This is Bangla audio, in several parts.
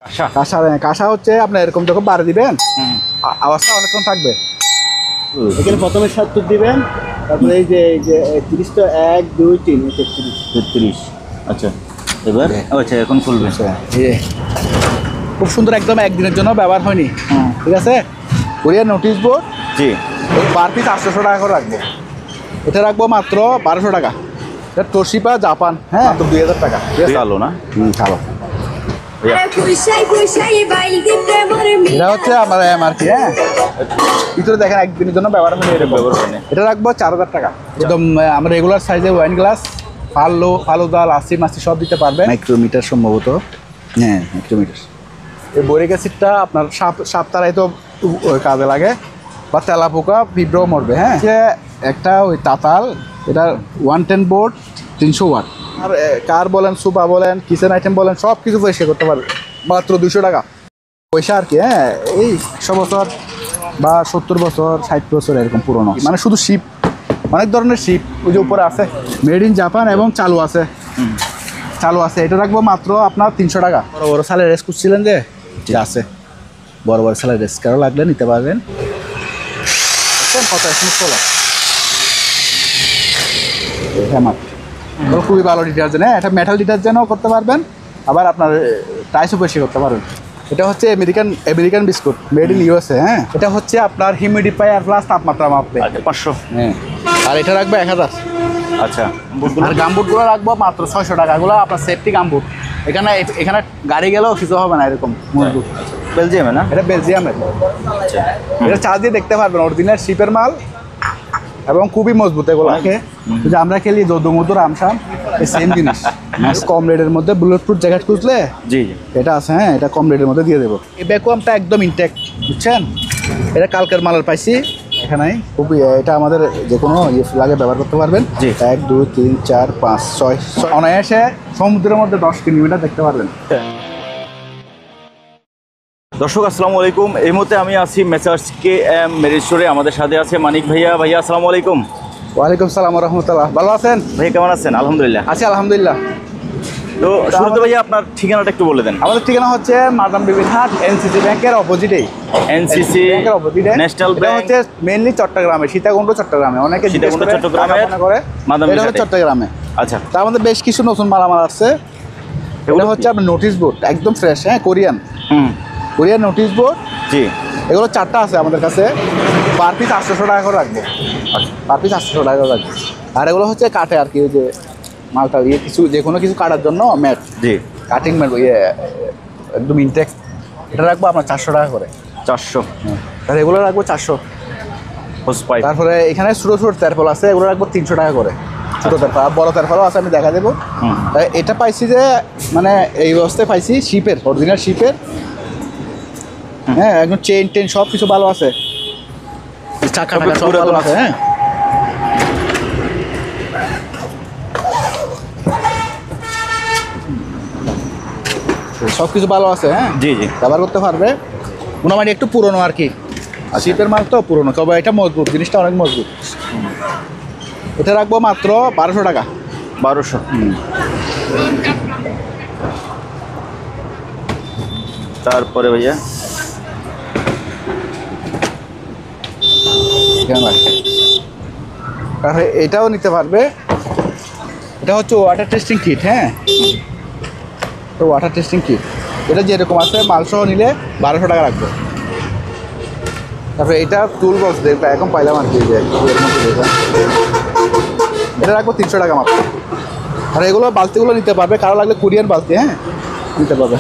কাঁসা হচ্ছে আপনার এরকম যখন বাড়ি দিবেন আওয়াজটা অনেকক্ষণ থাকবে। এখানে প্রথমে ৭০ দিবেন, তারপরে এই যে ৩০ তো ১ ২ ৩ ৩৩। আচ্ছা এবার আচ্ছা এখন খুলবে। খুব সুন্দর, একদম একদিনের জন্য ব্যবহার হয়নি। ঠিক আছে, কোরিয়ার নোটিশ বোর্ড। জি, পার পিস ৮০০ টাকা করে রাখবো। এটা রাখবো মাত্র ১২০০ টাকা। এটা তোশিবা জাপান, হ্যাঁ, মাত্র ২০০০ টাকা। চালো না, ভালো। এটা হচ্ছে আমার এমআরপি। হ্যাঁ, ভিতরে দেখেন একদিনের জন্য ব্যবহার হয়নি, এটা রাখবো ৪০০০ টাকা। একদম আমরা রেগুলার সাইজে ওয়াইন গ্লাস, ফালুদা, লাসি মাসি সব দিতে পারবে। মাইক্রোমিটার সম্ভবত, হ্যাঁ মাইক্রোমিটার। এই বোরিক অ্যাসিডটা আপনার সাপ তারাই তো কাজে লাগে, বা তেলা পোকা পিঁপড়েও মরবে। হ্যাঁ, একটা ওই তাতাল, এটা ১১০ বোর্ড ৩০০ ওয়াট। আর কার বলেন, সুপা বলেন, কিচেন আইটেম বলেন, সব কিছু পরিষ্কার করতে পারবে মাত্র ২০০ টাকা পয়সা আর কি। হ্যাঁ, এই ১০০ বছর বা ৭০ বছর ৬০ বছর এরকম পুরনো, মানে শুধু শিপ, অনেক ধরনের শিপ ওই যে উপরে আছে, মেড ইন জাপান এবং চালু আছে। এটা রাখবো মাত্র আপনার ৩০০ টাকা। বড় বড় সালের রেস করছিলেন যে আছে, বড় বড় সালের রেস কারো লাগলে নিতে পারবেন। কত খুবই ভালো ডিটারজেন্ট। হ্যাঁ, এটা মেটাল ডিটারজেন্টও করতে পারবেন, আবার আপনার টাইসও বেশি করতে পারবেন। এটা হচ্ছে American biscuit, made in USA. হ্যাঁ, এটা হচ্ছে আপনার হিউমিডিফায়ার প্লাস তাপমাত্রা মাপবে। ৫০০। হ্যাঁ, আর এটা রাখবো ১০০০। আচ্ছা, আর গামবুটগুলো রাখবো মাত্র ৬০০ টাকা। এগুলো আপনার সেফটি গামবুট, এখানে গাড়ি গেলেও কিছু হবে না এরকম মজবুত। বেলজিয়ামে না? এটা বেলজিয়ামের। আচ্ছা, এটা চার্জ দিয়ে দেখতে পারবেন, অরিজিনাল শিপের মাল এবং খুবই মজবুত। এগুলো যে আমরা খেলি দোদুমধুর আমসাম, এই সেম জিনিস। কম রেটের মধ্যে বুলেট প্রুফ জ্যাকেট খুঁজলে জি এটা আছে। হ্যাঁ, এটা কম রেটের মধ্যে দিয়ে দেবো। এই ভ্যাকুয়ামটা একদম ইনটেক, বুঝছেন? এটা কালকের মালের পাইছি এখানে। খুবই এটা আমাদের যে কোনো লাগে ব্যবহার করতে পারবেন। জি, ১ ২ ৩ ৪ ৫ ৬ অনায়াসে সমুদ্রের মধ্যে ১০ কিলোমিটার দেখতে পারবেন। দর্শক আসসালামু আলাইকুম। এই মুহূর্তে আমি আছি মেসার্স KM মেরিজ স্টোরে। আমাদের সাথে আছে মানিক ভাইয়া। ভাইয়া আসসালামু আলাইকুম। ওয়ালাইকুম সালাম ওয়া রাহমাতুল্লাহ। ভালো আছেন ভাইয়া? কেমন আছেন? আলহামদুলিল্লাহ। আছি আলহামদুলিল্লাহ। তো শুরুতে ভাইয়া আপনার ঠিকানাটা একটু বলে দেন। আমাদের ঠিকানা হচ্ছে মাদাম বিবির হাট, এনসিসি ব্যাংকের অপোজিটেই। এনসিসি ব্যাংকের অপোজিটে ন্যাশনাল ব্যাংক হচ্ছে মেইনলি চট্টগ্রামে, সীতাকুণ্ড চট্টগ্রামে। অনেকে সীতাকুণ্ড চট্টগ্রামে করে মাদাম বিবির হাট চট্টগ্রামে। আচ্ছা, তার মধ্যে বেশ কিছু নতুন মালামাল আসছে। এগুলো হচ্ছে আপনার নোটিশ বোর্ড, একদম ফ্রেশ। হ্যাঁ, কোরিয়ান নোটিশ বোর্ড। জি, এগুলো 4টা আছে আমাদের কাছে। পার পিস ৮০০ টাকা করে রাখবো। পার পিস ৮০০ টাকা করে রাখবো। আর এগুলো হচ্ছে কাটে আর কি, ওই যে মালটা কিছু যে কোনো কিছু কাটার জন্য ম্যাট। জি, কাটিং ম্যাট একদম ইনটেক। এটা রাখবো আপনার ৪০০ টাকা করে। ৪০০। আর এগুলো রাখবো ৪০০। তারপরে এখানে ছোটো ছোটো তেরপল আছে, এগুলো রাখবো ৩০০ টাকা করে। ছোটো তেরপল আর বড় তেরপলও আছে, আমি দেখা দেবো। এটা পাইছি যে মানে এই অবস্থায় পাইছি শিপের, অরিজিনাল শিপের। হ্যাঁ, একদম চেন সব কিছু ভালো আছে, চাকা সব ভালো আছে। হ্যাঁ, সব কিছু ভালো আছে। হ্যাঁ, জি জি, ব্যবহার করতে পারবে। মোটামুটি একটু পুরনো আর কি, শিপের মাল তো পুরনো, তবে এটা মজবুত, জিনিসটা অনেক মজবুত। এটা রাখবো মাত্র ১২০০ টাকা। ১২০০। তারপরে ভাইয়া এটাও নিতে পারবে। এটা হচ্ছে ওয়াটার টেস্টিং কিট। হ্যাঁ, তো ওয়াটার টেস্টিং কিট এটা যেরকম আছে মালসহ নিলে ১২০০ টাকা রাখবে। তারপরে এটা টুল বক্স দেখবে, এখন পাইলাম আর কি, এটা রাখবো ৩০০ টাকা মাত্র। আর এগুলো বালতিগুলো নিতে পারবে, কারো লাগলে কোরিয়ান বালতি। হ্যাঁ, নিতে পারবে।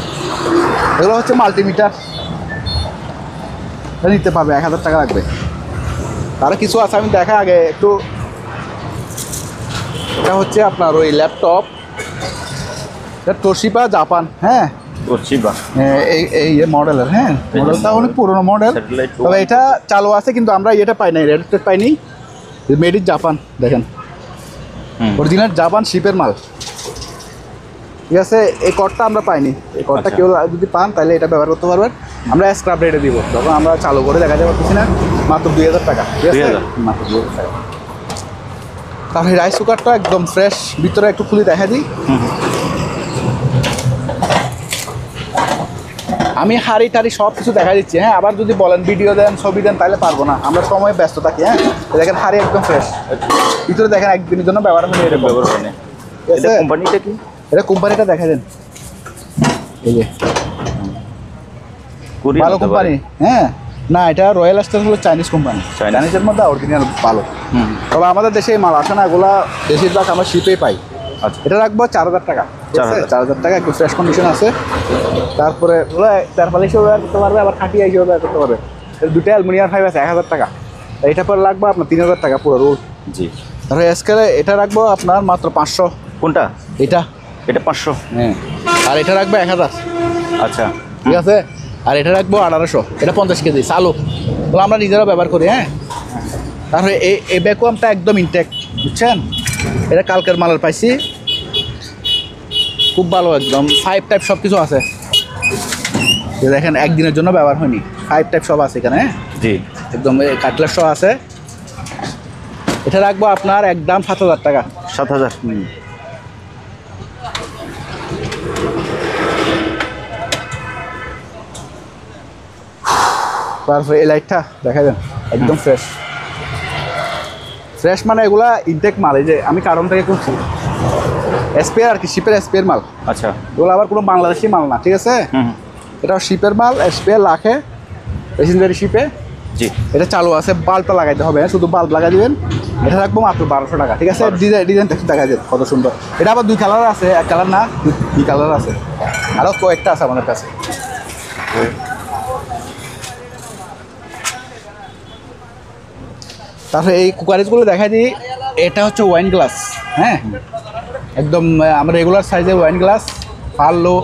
এগুলো হচ্ছে মাল্টিমিটার, নিতে পারবে, ১০০০ টাকা রাখবে। তারা কিছু আছে, আমি দেখা আগে একটু। এটা হচ্ছে আপনার ওই ল্যাপটপ, এটা তোশিবা জাপান। হ্যাঁ, তোশিবা এই মডেলের। হ্যাঁ, মডেলটা অনেক পুরোনো মডেল, তবে এটা চালু আছে, কিন্তু আমরা এটা পাই নাই, রেড পাইনি। মেড ইন জাপান, দেখেন অরিজিনাল জাপান শিপের মাল। ঠিক আছে, এই কটটা আমরা পাইনি। এই কটটা কেউ যদি পান তাহলে এটা ব্যবহার করতে পারবেন। আমরা স্ক্র্যাপ রেটে দিব, যখন আমরা চালু করে দেখাতে পারতেছি না। মাত্র ২০০০ টাকা। ঠিক আছে, মাত্র ২০০০ টাকা। তাহলে রাইস কুকারটা একদম ফ্রেশ, ভিতরে একটু খুলে দেখা দিই। আমি হাড়ি টাড়ি সব কিছু দেখা দিচ্ছি, হ্যাঁ। আবার যদি বলেন ভিডিও দেন ছবি দেন তাহলে পারবো না, আমরা সময় ব্যস্ত থাকি, হ্যাঁ। দেখেন হাড়ি একদম ফ্রেশ, ভিতরে দেখেন একদিনের জন্য ব্যবহার হয়নি, এরকম ব্যবহার হয়নি। এটা কোম্পানিটা কি? এটা কোম্পানিটা দেখা দেন, এই যে কোরিয়ান ভালো হতে পারে। কোম্পানি, হ্যাঁ। না, এটা রয়্যাল স্টার হলো চাইনিজ কোম্পানি, চাইনিজের মধ্যে অরিজিনাল ভালো। তবে আমাদের দেশে এই মাল আসে না, এগুলা বেশিরভাগ আমরা শিপেই পাই। আচ্ছা, এটা রাখবো 4000 টাকা, 4000 4000 টাকা, একটু ফ্রেশ কন্ডিশন আছে। তারপরে ওগুলো তারপরে হিসেবে ব্যবহার করতে পারবে, আবার খাটিয়া হিসেবে ব্যবহার করতে পারবে। দুটো অ্যালুমিনিয়াম ফাইভ আছে 1000 টাকা, এটা পরে লাগবে আপনার 3000 টাকা পুরো রোল। জি। তারপরে স্কেলে এটা রাখবো আপনার মাত্র 500। কোনটা? এটা এটা 500। হ্যাঁ, আর এটা রাখবো 1000। আচ্ছা, ঠিক আছে। আর এটা রাখবো 1800, এটা 50 কেজি চালু, ওগুলো আমরা নিজেরাও ব্যবহার করি, হ্যাঁ। তারপরে এই ভ্যাকুয়ামটা একদম ইনটেক, বুঝছেন। এটা কালকের মালের পাইছি, খুব ভালো, একদম 5 টাইপ সব কিছু আছে। এই দেখেন একদিনের জন্য ব্যবহার হয়নি, 5 টাইপ সব আছে এখানে, হ্যাঁ। জি। একদম কাটলার সহ আছে। এটা রাখবো আপনার একদম 7000 টাকা। 7000। তারপরে এই লাইটটা দেখা দেন, একদম ফ্রেশ, ফ্রেশ মানে এগুলা ইনটেক মাল, এই যে আমি কারণ থেকে করছি স্পেয়ার আর কি, শিপের স্পেয়ার মাল। আচ্ছা, এগুলো আবার কোনো বাংলাদেশি মাল না, ঠিক আছে। এটাও শিপের মাল, স্পেয়ার লাখে, প্যাসেঞ্জারি শিপে। জি। এটা চালু আছে, বাল্বটা লাগাইতে হবে, শুধু বাল্ব লাগাই দিবেন। এটা রাখবো মাত্র 1200 টাকা, ঠিক আছে। ডিজাইনটা দেখা যায় কত সুন্দর। এটা আবার 2 কালার আছে, 1 কালার না, 2 কালার আছে, আরও কয়েকটা আছে আমাদের কাছে। তারপরে এই কুকারিজগুলো দেখা দিই, এটা হচ্ছে ওয়াইন গ্লাস, হ্যাঁ। একদম আমরা রেগুলার সাইজের ওয়াইন গ্লাস,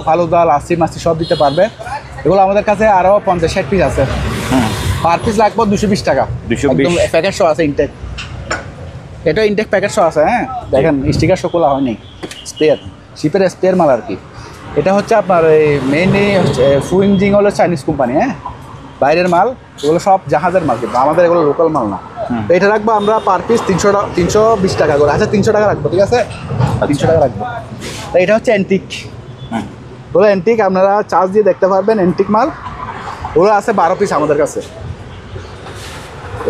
ফালুদা, লাসি মাসি সব দিতে পারবে। এগুলো আমাদের কাছে আরও 50-60 পিস আছে, পার পিস লাগবে 220 টাকা। 220 প্যাকেট শো আছে ইনটেক, এটা ইনটেক প্যাকেট শো আছে, হ্যাঁ। দেখেন স্টিকার শোকোলা হয়নি, স্পেয়ার, শিপের স্পেয়ার মাল আর কি। এটা হচ্ছে আপনার এই মেইনলি হচ্ছে ফুইংজিং হলো চাইনিজ কোম্পানি, হ্যাঁ। বাইরের মাল, এগুলো সব জাহাজের মাল, কিন্তু আমাদের এগুলো লোকাল মাল না। তো এটা রাখবো আমরা পার পিস 320 টাকা করে। আচ্ছা, 300 টাকা রাখবো, ঠিক আছে, 300 টাকা রাখবো। তো এটা হচ্ছে অ্যান্টিক, ওগুলো অ্যান্টিক, আপনারা চার্জ দিয়ে দেখতে পারবেন অ্যান্টিক মাল। ওগুলো আছে 12 পিস আমাদের কাছে,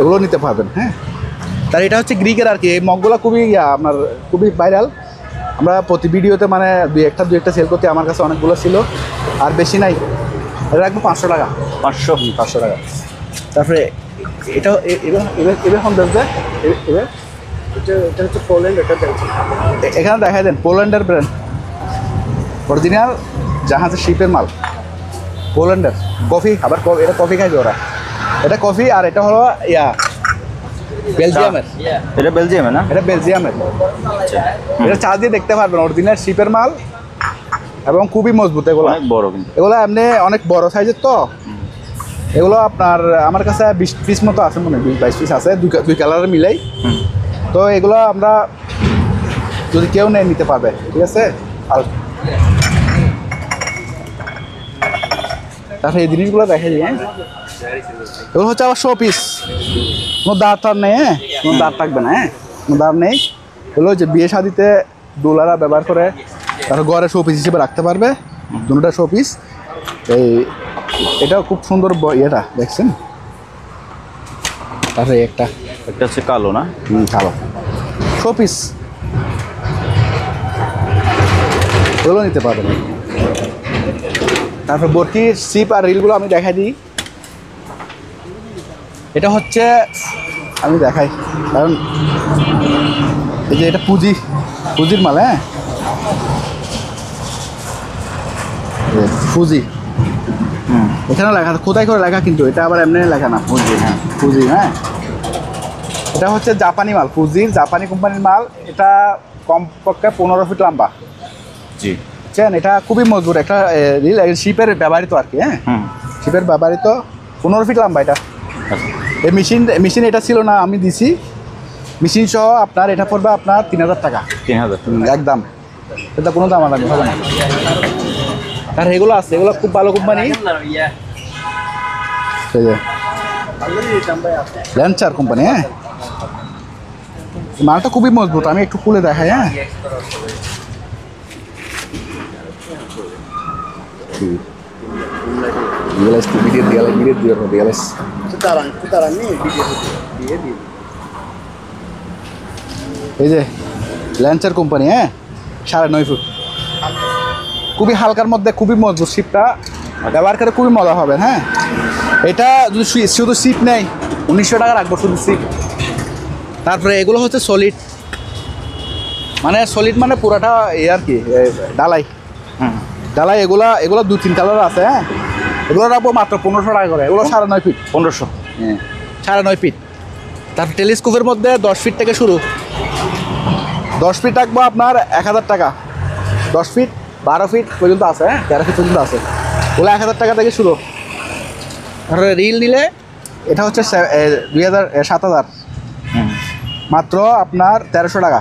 এগুলো নিতে পারবেন, হ্যাঁ। তার এটা হচ্ছে গ্রিকের আর কি, এই মগগুলো খুবই আপনার খুবই ভাইরাল। আমরা প্রতি ভিডিওতে মানে দুই একটা সেল করতে, আমার কাছে অনেকগুলো ছিল, আর বেশি নাই। এটা রাখবো 500 টাকা। 500 টাকা। তারপরে এটাও এবার হন দেখবে, এবার এটা হচ্ছে পোল্যান্ড, এখানে দেখাই দেন পোল্যান্ডের ব্র্যান্ড, অরিজিনাল জাহাজের শিপের মাল, পোল্যান্ডের কফি। আবার এটা কফি খাইবে ওরা, এটা কফি। আর এটা হলো বেলজিয়ামের, এটা বেলজিয়ামের না, এটা বেলজিয়ামের। এটা চার্জ দিয়ে দেখতে পারবেন, অরিজিনাল শিপের মাল এবং খুবই মজবুত। এগুলো অনেক বড়, কিন্তু এগুলো এমনি অনেক বড় সাইজের। তো এগুলো আপনার আমার কাছে 20 পিস মতো আছে, মনে হয় 20-22 পিস আছে, দুই কালারের মিলাই। তো এগুলো আমরা যদি কেউ নেয় নিতে পারবে, ঠিক আছে। আর তারপরে এই জিনিসগুলো দেখে দিই, হ্যাঁ। এগুলো হচ্ছে আবার শো পিস, কোনো দাঁড় টার নেই, হ্যাঁ, কোনো দাঁড় থাকবে না, হ্যাঁ, কোনো দাঁড় নেই। এগুলো যে বিয়ে শাদিতে দুলারা ব্যবহার করে, তারপর ঘরে শো পিস হিসেবে রাখতে পারবে, দুটোটা শো পিস। এটাও খুব সুন্দর ইয়েটা দেখছেন। তারপরে একটা হচ্ছে কালো না, কালো শো পিস, এগুলো নিতে পারবেন। তারপর বরকির সিপ আর রিলগুলো আমি দেখাই দিই। এটা হচ্ছে আমি দেখাই, কারণ এই যে এটা পুঁজির মাল, হ্যাঁ, পুঁজি। এখানে লেখা, কোথায় করে লেখা, কিন্তু এটা আবার এমনি লেখা না, পুঁজি, হ্যাঁ, পুঁজি, হ্যাঁ। এটা হচ্ছে জাপানি মাল, পুঁজির জাপানি কোম্পানির মাল। এটা কমপক্ষে 15 ফিট লম্বা, জি, বুঝছেন। এটা খুবই মজবুত একটা রিল, শিপের ব্যবহৃত আর কি, হ্যাঁ, শিপের ব্যবহৃত, 15 ফিট লম্বা এটা। এই মেশিন এটা ছিল না, আমি দিছি মেশিন সহ। আপনার এটা পড়বে আপনার 3000 টাকা, 3000 একদম। এটা কোনো দাম আলাদা হবে না। আর এগুলো আছে, এগুলো খুব ভালো কোম্পানি, ল্যান্সার কোম্পানি, হ্যাঁ। মালটা খুবই মজবুত, আমি একটু খুলে দেখাই, হ্যাঁ। রিয়েলাইজ ভিডিও রিয়েলাইজ এই যে ল্যান্সার কোম্পানি, হ্যাঁ 9.5 ফুট, খুবই হালকার মধ্যে খুবই মজবুত। শিপটা ব্যবহার করে খুবই মজা হবে। হ্যাঁ, এটা যদি শুধু শিপ নেই 1900 টাকা রাখবো শুধু শিপ। তারপরে এগুলো হচ্ছে সলিড, মানে পুরাটা এই আর কি ডালাই। ডালাই এগুলো 2-3 কালার আছে। হ্যাঁ, এগুলো রাখবো মাত্র 1500 টাকা করে। এগুলো 9.5 ফিট, 1500। হ্যাঁ 9.5 ফিট। তারপর টেলিস্কোপের মধ্যে 10 ফিট থেকে শুরু। 10 ফিট রাখবো আপনার 1000 টাকা। 10 ফিট 12 ফিট পর্যন্ত আছে, হ্যাঁ 13 ফিট পর্যন্ত আছে। ওগুলো 1000 টাকা থেকে শুরু। তারপরে রিল নিলে এটা হচ্ছে 7,000, মাত্র আপনার 1300 টাকা।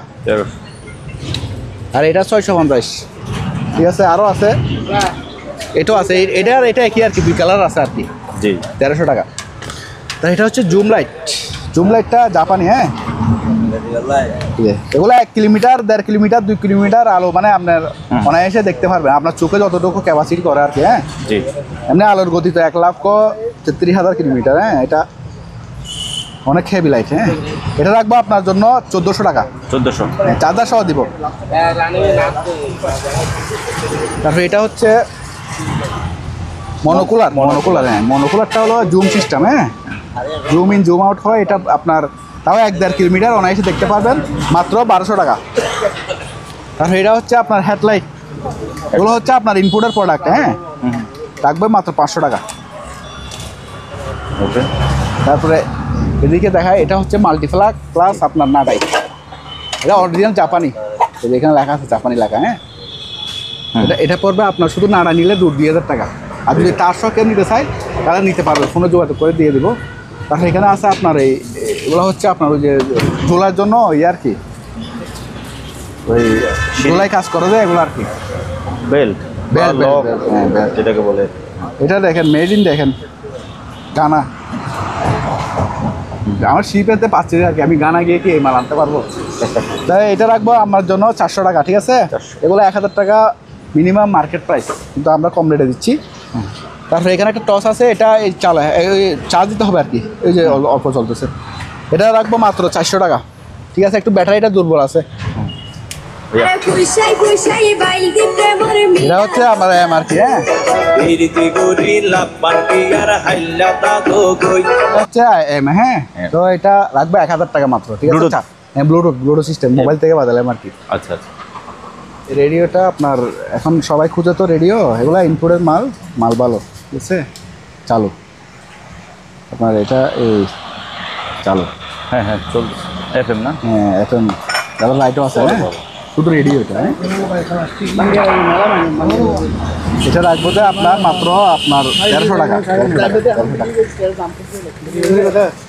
আর এটা 650, ঠিক আছে। আরও আছে, এটাও আছে, এটা একই আর কি, 2 কালার আছে আর কি। জি, 1300 টাকা। তা এটা হচ্ছে জুম লাইটটা জাপানি। হ্যাঁ, এগুলো 1 কিলোমিটার 1.5 কিলোমিটার 2 কিলোমিটার আলো, মানে আপনার অনায়াসে দেখতে পারবেন, আপনার চোখে যতটুকু ক্যাপাসিটি করে আর কি। হ্যাঁ, জি, এমনি আলোর গতি তো 1,33,000 কিলোমিটার। হ্যাঁ, এটা অনেক হেভি লাইট। হ্যাঁ, এটা রাখবো আপনার জন্য 1400 টাকা। 1400। চার্জার সহ দিব। তারপরে এটা হচ্ছে মনোকুলার। হ্যাঁ, মনোকুলারটা হলো জুম সিস্টেম। হ্যাঁ, জুম ইন জুম আউট হয়। এটা আপনার তাও 1-1.5 কিলোমিটার অনায়াসে দেখতে পারবেন, মাত্র 1200 টাকা। তারপরে এটা হচ্ছে আপনার হেডলাইট। এগুলো হচ্ছে আপনার ইনপুটের প্রোডাক্ট। হ্যাঁ, রাখবে মাত্র 500 টাকা। ওকে। তারপরে এদিকে দেখায়, এটা হচ্ছে মাল্টিপ্লাগ প্লাস আপনার নাডাই। এটা অরিজিনাল জাপানি, এখানে লেখা আছে জাপানি লেখা। হ্যাঁ, এটা পড়বে আপনার শুধু নাড়া নিলে 2,000 টাকা। আর যদি তার সঙ্গে নিতে চাই তাহলে নিতে পারবে, ফোনে যোগাযোগ করে দিয়ে দেবো। তারপরে এখানে আছে আপনার এগুলো হচ্ছে আপনার ওই যে ঝোলার জন্য আর কি, ওই ঝোলাই কাজ করা যায় এগুলো আর কি। বেল্ট, যেটাকে বলে। এটা দেখেন মেড ইন, দেখেন গানা। আমার শিপেতে পাচ্ছি আর কি, আমি গানা গিয়ে কি এই মাল আনতে পারবো? তাই এটা রাখবো আমার জন্য 400 টাকা। ঠিক আছে, এগুলো 1000 টাকা মিনিমাম মার্কেট প্রাইস, কিন্তু আমরা কম রেটে দিচ্ছি। তারপরে এখানে একটা টস আছে, এটা এই চার্জ দিতে হবে আর কি, এই যে অল্প চলতেছে। এটা রাখবো মাত্র 400 টাকা। ঠিক আছে, একটু ব্যাটারিটা দুর্বল আছে। এটা হচ্ছে আমার এম আর কি। হ্যাঁ, হচ্ছে এম। হ্যাঁ, তো এটা রাখবে 1000 টাকা মাত্র। ঠিক আছে, ব্লুটুথ সিস্টেম, মোবাইল থেকে বাজালাম আর কি। আচ্ছা আচ্ছা। রেডিওটা আপনার এখন সবাই খুঁজে তো রেডিও, এগুলো ইনপুটের মাল ভালো। ঠিক আছে, চালু আপনার এটা এই চালু। হ্যাঁ হ্যাঁ, চলছে। FM না? হ্যাঁ, FM। তারপর লাইটও আছে। হ্যাঁ, শুধু রেডিও এটা। হ্যাঁ, এটা রাখবো যে আপনার মাত্র আপনার 1300 টাকা।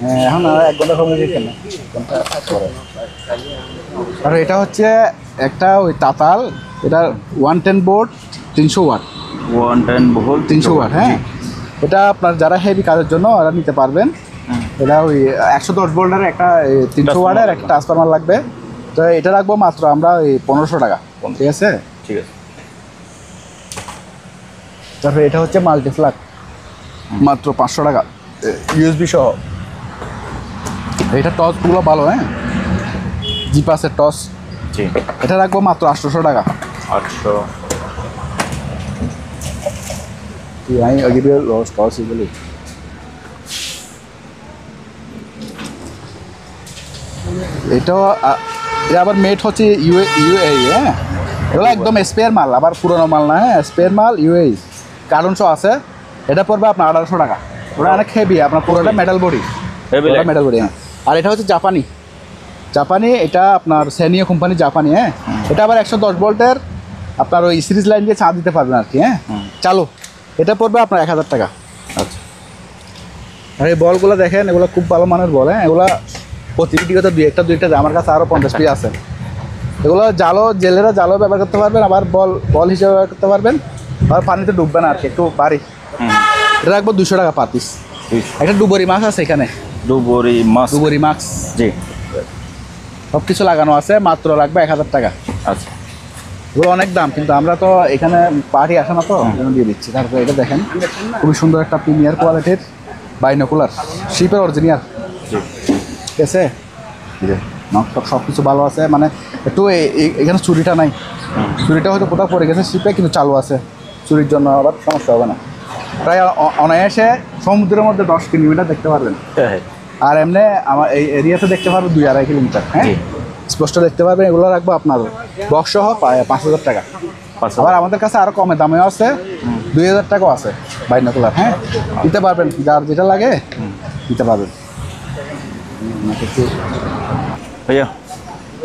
হ্যাঁ, এখন 1 ঘন্টা সময় দিচ্ছেন না। আর এটা হচ্ছে একটা ওই তাতাল, এটা 110 ভোল্ট 300 ওয়াট। 110 volt 300 watt. হ্যাঁ, এটা আপনার যারা হেভি কাজের জন্য ওরা নিতে পারবেন। এটা ওই 110 ভোল্টের একটা 300 ওয়াটের একটা ট্রান্সফরমার লাগবে। তো এটা রাখবো মাত্র আমরা ওই 1500 টাকা। ঠিক আছে, ঠিক আছে। তারপরে এটা হচ্ছে মাল্টিপ্লাগ, মাত্র 500 টাকা, USB সহ। এটা টসগুলো ভালো। হ্যাঁ, জিপাসের টস। জি, এটা রাখবো মাত্র 800 টাকা। 800। আমি টস এগুলি। এটাও এটা আবার মেড হচ্ছে UAE। হ্যাঁ, এগুলো একদম স্পেয়ার মাল, আবার পুরোনো মাল না। হ্যাঁ, স্পেয়ার মাল UAE, কার্টন শো আছে। এটা পড়বে আপনার 1800 টাকা। ওটা অনেক হেভি, আপনার পুরোটা মেটাল বডি। Metal body. হ্যাঁ, আর এটা হচ্ছে জাপানি, এটা আপনার সেনিও কোম্পানি জাপানি। হ্যাঁ, এটা আবার 110 ভোল্টের আপনার ওই সিরিজ লাইন দিয়ে চার্জ দিতে পারবেন আর কি। হ্যাঁ, চালু। এটা পড়বে আপনার 1000 টাকা। আচ্ছা। আর এই বলগুলো দেখেন, এগুলো খুব ভালো মানের বল। হ্যাঁ, এগুলো প্রতি ভিডিওতে দুইটা আমার কাছে আরও 50 পিস আছে। এগুলো জেলেরা জালও ব্যবহার করতে পারবেন, আবার বল হিসেবে ব্যবহার করতে পারবেন। আবার পানিতে ডুববে না আর কি, একটু ভারী। এটা রাখবো 200 টাকা পার পিস। একটা ডুবরি মাছ আছে এখানে, ডুবরি মাছ। জি, সব কিছু লাগানো আছে, মাত্র রাখবে 1000 টাকা। আচ্ছা। এগুলো অনেক দাম, কিন্তু আমরা তো এখানে পার্টি আসে না তো জন্য দিয়ে দিচ্ছি। তারপরে এটা দেখেন, খুবই সুন্দর একটা প্রিমিয়ার কোয়ালিটির বাইনোকুলার, শিপের অরিজিনাল, ঠিক আছে। নকটক সব কিছু ভালো আছে, মানে একটু এখানে চুরিটা নাই, চুরিটা হয়তো কোথাও পড়ে গেছে শিপে, কিন্তু চালু আছে, চুরির জন্য আবার সমস্যা হবে না। প্রায় অনায়াসে সমুদ্রের মধ্যে 10 কিলোমিটার দেখতে পারবেন, আর এমনি আমার এই এরিয়াতে দেখতে পারবেন 2-2.5 কিলোমিটার। হ্যাঁ, স্পষ্ট দেখতে পারবেন। এগুলো রাখবো আপনার বক্স সহ 5,000 টাকা। আবার আমাদের কাছে আরও কমে দামেও আছে, 2,000 টাকাও আছে বাইনোকুলার। হ্যাঁ, দিতে পারবেন, যার যেটা লাগে দিতে পারবেন। ভাইয়া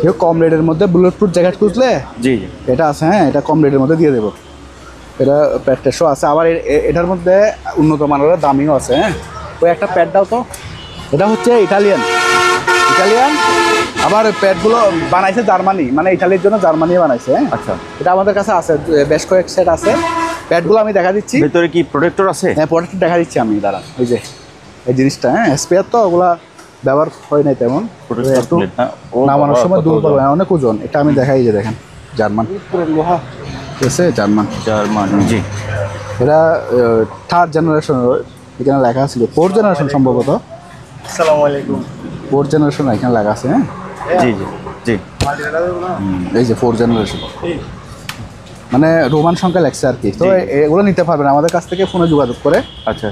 কেউ কম রেটের মধ্যে বুলেট প্রুফ জ্যাকেট খুঁজলে জি এটা আছে। হ্যাঁ, এটা কম রেটের মধ্যে দিয়ে দেবো। এটা প্যাডটেসও আছে, আবার এটার মধ্যে উন্নত মানের দামিও আছে। হ্যাঁ, ওই একটা প্যাড দাও তো। এটা হচ্ছে ইটালিয়ান, আবার প্যাডগুলো বানাইছে জার্মানি, মানে ইটালির জন্য জার্মানি বানাইছে। হ্যাঁ, আচ্ছা, এটা আমাদের কাছে আছে, বেশ কয়েক সেট আছে। প্যাডগুলো আমি দেখা দিচ্ছি, ভিতরে কি প্রোটেক্টর আছে? হ্যাঁ, প্রোডাক্ট দেখা দিচ্ছি আমি, দাঁড়ান। ওই যে এই জিনিসটা, হ্যাঁ, স্পেয়ার তো ওগুলা ব্যবহার হয় নাই তেমন, একটু নামানোর সময় দুর্বল হয়, অনেক ওজন। এটা আমি দেখাই, যে দেখেন জার্মান লোহা, ঠিক আছে, জার্মান। জি, এটা 3rd জেনারেশন, এখানে লেখা ছিল 4th জেনারেশন সম্ভবত। আসসালামু আলাইকুম। 4th জেনারেশন এখানে লেখা আছে। হ্যাঁ, জি জি জি, এই যে 4th জেনারেশন, মানে রোমান সংখ্যা লেখছে আর কি। তো এগুলো নিতে পারবেন আমাদের কাছ থেকে ফোনে যোগাযোগ করে। আচ্ছা,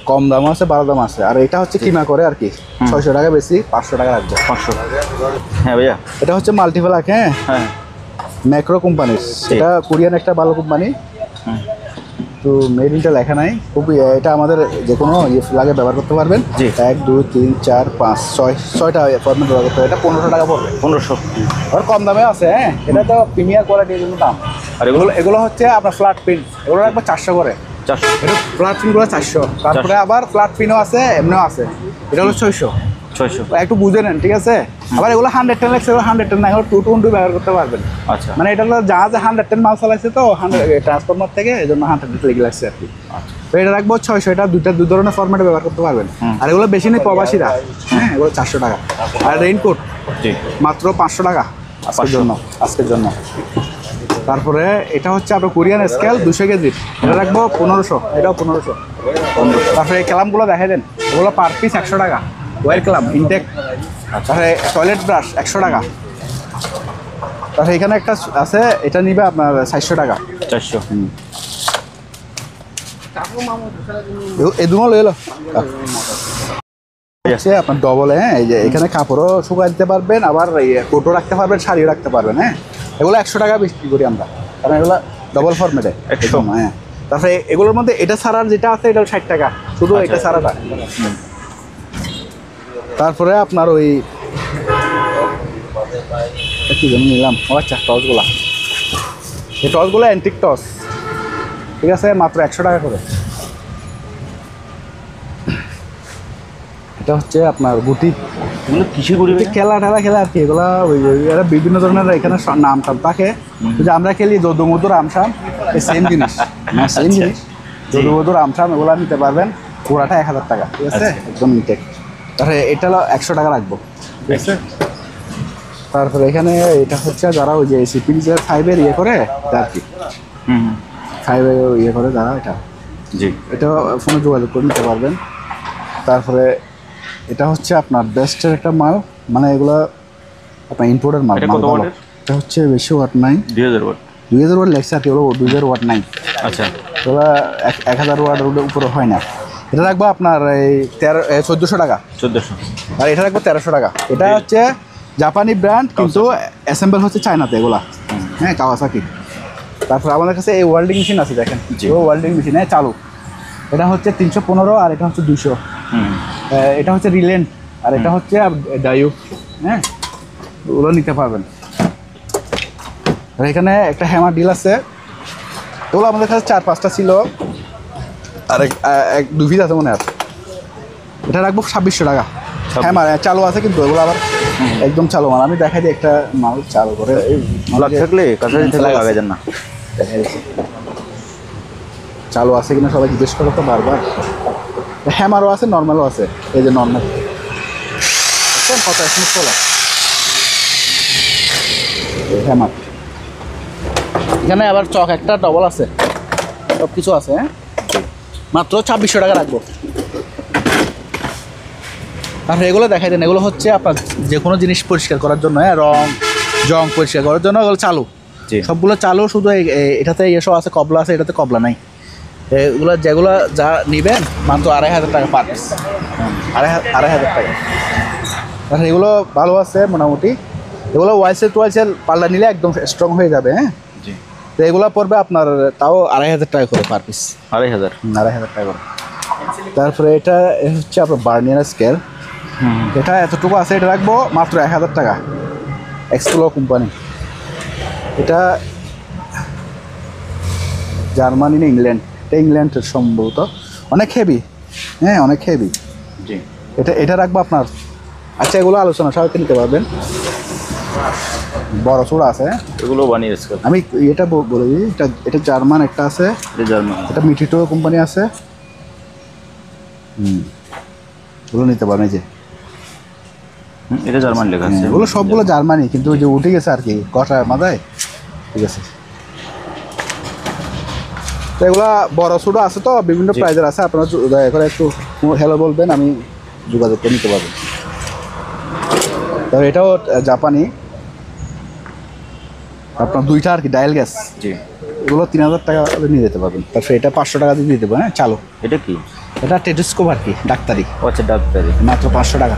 কম দাম আছে, ভালো দাম আছে। আর এটা হচ্ছে কিমা করে আর কি, 600 টাকা বেশি, 500 টাকা রাখবে। 500। হ্যাঁ ভাইয়া, এটা হচ্ছে মাল্টিপ্লাক। হ্যাঁ, হ্যাঁ, ম্যাক্রো কোম্পানির, এটা কোরিয়ান একটা ভালো কোম্পানি। তো মেড ইনটা লেখা নাই, খুবই এটা আমাদের যে কোনো ফ্ল্যাগে ব্যবহার করতে পারবেন। জি। 1 2 3 4 5 6টা ফরম্যাট ব্যবহার করতে হবে। এটা 1500 টাকা পড়বে, 1500। আর কম দামে আছে। হ্যাঁ, এটা তো প্রিমিয়ার কোয়ালিটির জন্য দাম। আর এগুলো এগুলো হচ্ছে আপনার ফ্ল্যাট প্রিন্ট, এগুলো রাখবো 400 করে। 400। এটা ফ্ল্যাট প্রিন্টগুলো 400, তারপরে আবার ফ্ল্যাট প্রিন্টও আছে, এমনিও আছে। এটা হলো 600। একটু বুঝে নেন, ঠিক আছে। আবার এগুলো 110 লাগছে, এগুলো 110 না, এগুলো 220 ব্যবহার করতে পারবেন। আচ্ছা, মানে এটা হলো জাহাজে 110 মাল চালাইছে তো, 100 ট্রান্সফরমার থেকে, এই জন্য 100 লেগে লাগছে আর কি। তো এটা রাখবো 600। এটা দুই ধরনের ফরম্যাটে ব্যবহার করতে পারবেন। আর এগুলো বেশি নেই প্রবাসীরা। হ্যাঁ, এগুলো 400 টাকা। আর রেইনকোট জি, মাত্র 500 টাকা আজকের জন্য। তারপরে এটা হচ্ছে আপনার কোরিয়ান স্কেল 200 কেজির, এটা রাখবো 1500, এটাও 1500। তারপরে এই ক্যালামগুলো দেখাই দেন, এগুলো পার পিস 100 টাকা। War ক্যালাম intact. তারপরে টয়লেট ব্রাশ 100 টাকা। তারপরে এখানে একটা আছে, এটা নিবে আপনার 400 টাকা। 400। এই দুটো লয়ে এলো হচ্ছে আপনার ডবল। হ্যাঁ, এই যে এখানে কাপড়ও শুকাই দিতে পারবেন, আবার কোটও রাখতে পারবেন, শাড়িও রাখতে পারবেন। হ্যাঁ, এগুলো 100 টাকা বিক্রি করি আমরা, কারণ এগুলো ডবল ফরম্যাটে 100। হ্যাঁ, তারপরে এগুলোর মধ্যে এটা ছাড়ার যেটা আছে, এটা 60 টাকা শুধু, এটা ছাড়াটা। তারপরে আপনার ওই কি যেন নিলাম, আচ্ছা, টসগুলা, এই টসগুলো অ্যান্টিক টস, ঠিক আছে, মাত্র 100 টাকা করে। এটা হচ্ছে আপনার গুটি, এগুলো কিসের গুড়ি? খেলা খেলে আর কি। এগুলা এরা বিভিন্ন ধরনের এখানে নাম টাম থাকে, যে আমরা খেলি যদুমধুর আমসাম, সেম জিনিস, সেম জিনিস, যদুমধুর আমসাম। এগুলো নিতে পারবেন, পুরাটা 1000 টাকা, ঠিক আছে, একদম ইনটেক। তারপরে এটা হলো 100 টাকা রাখবো, ঠিক আছে। তারপরে এখানে এটা হচ্ছে যারা ওই যে সিপির যে 5-এর ইয়ে করে আর কি, 5-এর ইয়ে করে যারা, এটা জি, এটা ফোনে যোগাযোগ করে নিতে পারবেন। তারপরে এটা হচ্ছে আপনার বেস্টের একটা মাল, মানে এগুলো আপনার ইম্পোর্টের মাল। এটা হচ্ছে বেশি ওয়াট নাই, 2000 ওয়াট। 2000 ওয়াট লেগছে আর কি, ওগুলো 2000 ওয়াট নাই। আচ্ছা, ওগুলো 1000 ওয়াটের উপরে হয় না। এটা রাখবো আপনার এই 1400 টাকা। 1400। আর এটা রাখবো 1300 টাকা। এটা হচ্ছে জাপানি ব্র্যান্ড, কিন্তু অ্যাসেম্বল হচ্ছে চায়নাতে এগুলা। হ্যাঁ, কাওয়াসাকি। তারপর আমাদের কাছে এই ওয়েল্ডিং মেশিন আছে, দেখেন, ওয়েল্ডিং মেশিন চালু। এটা হচ্ছে 315, আর এটা হচ্ছে 200। এটা হচ্ছে রিলেন্ট, আর এটা হচ্ছে ডায়ু। হ্যাঁ, ওগুলো নিতে পারবেন। আর এখানে একটা হ্যামার ডিল আছে, এগুলো আমাদের কাছে 4-5টা ছিল, আর এক 2 পিস আছে মনে হয়। এটা রাখবো 2600 টাকা। হ্যামার চালু আছে, কিন্তু এগুলো আবার একদম চালু মাল। আমি দেখাই দিই একটা মাল চালু করে, থাকলে কাছাকাছি থাকলে আগে যান না, চালু আছে কিনা সবাই জিজ্ঞেস করো তো বারবার। হ্যামারও আছে, নর্মালও আছে। এই যে নর্মাল, কত স্মুথ চলা হ্যামার। এখানে আবার চক একটা ডবল আছে, সব কিছু আছে। হ্যাঁ, মাত্র 2600 টাকা রাখবো। আর এগুলো দেখাই দেন, এগুলো হচ্ছে আপনার যে কোনো জিনিস পরিষ্কার করার জন্য, হ্যাঁ, জং পরিষ্কার করার জন্য এগুলো চালু, জি। সবগুলো চালু, শুধু এটাতে এসব আছে, কবলা আছে, এটাতে কবলা নাই। এগুলো যেগুলো যা নেবেন মাত্র 2500 টাকা পার পিস, 2500 টাকা। আর এগুলো ভালো আছে মোটামুটি, এগুলো ওয়াইসেল পাল্লা নিলে একদম স্ট্রং হয়ে যাবে। হ্যাঁ, জি। তো এগুলো পড়বে আপনার তাও 2500 টাকা করে পার পিস, 2500। 2500 টাকা করে। তারপরে এটা হচ্ছে আপনার বার্নিয়ার স্কেল, এটা এতটুকু আছে, এটা রাখবো মাত্র 1000 টাকা, এক্সপ্লো কোম্পানি। এটা জার্মানি না ইংল্যান্ড, এটা ইংল্যান্ডের সম্ভবত, অনেক হেভি। হ্যাঁ, অনেক হেভি। জি। এটা রাখবো আপনার। আচ্ছা, এগুলো আলোচনা সবাইকে নিতে পারবেন, বড় চূড়া আছে। এগুলো বানিয়ে স্কেল। আমি এটা বলে দিই, এটা জার্মান একটা আছে, এটা জার্মান। এটা মিটিটো কোম্পানি আছে। এগুলো নিতে পারেন, এই যে এটা জার্মান লেখা আছে। এগুলো সবগুলো জার্মানি, কিন্তু ওই যে উঠে গেছে আর কি কটা মাথায়, ঠিক আছে। তো এগুলা বড় ছোটো আছে, তো বিভিন্ন প্রাইজের আছে। আপনারা দয়া করে একটু হ্যালো বলবেন, আমি যোগাযোগ করে নিতে পারবেন। তবে এটাও জাপানি, আপনার দুইটা আর কি ডায়াল গ্যাস। জি। এগুলো 3000 টাকা নিয়ে যেতে পারবেন। তারপরে এটা 500 টাকা দিয়ে দিয়ে দেবো। হ্যাঁ, চালু। এটা কি? এটা টেলিস্কোপ আর কি, ডাক্তারি, ও আচ্ছা, ডাক্তারি, মাত্র 500 টাকা।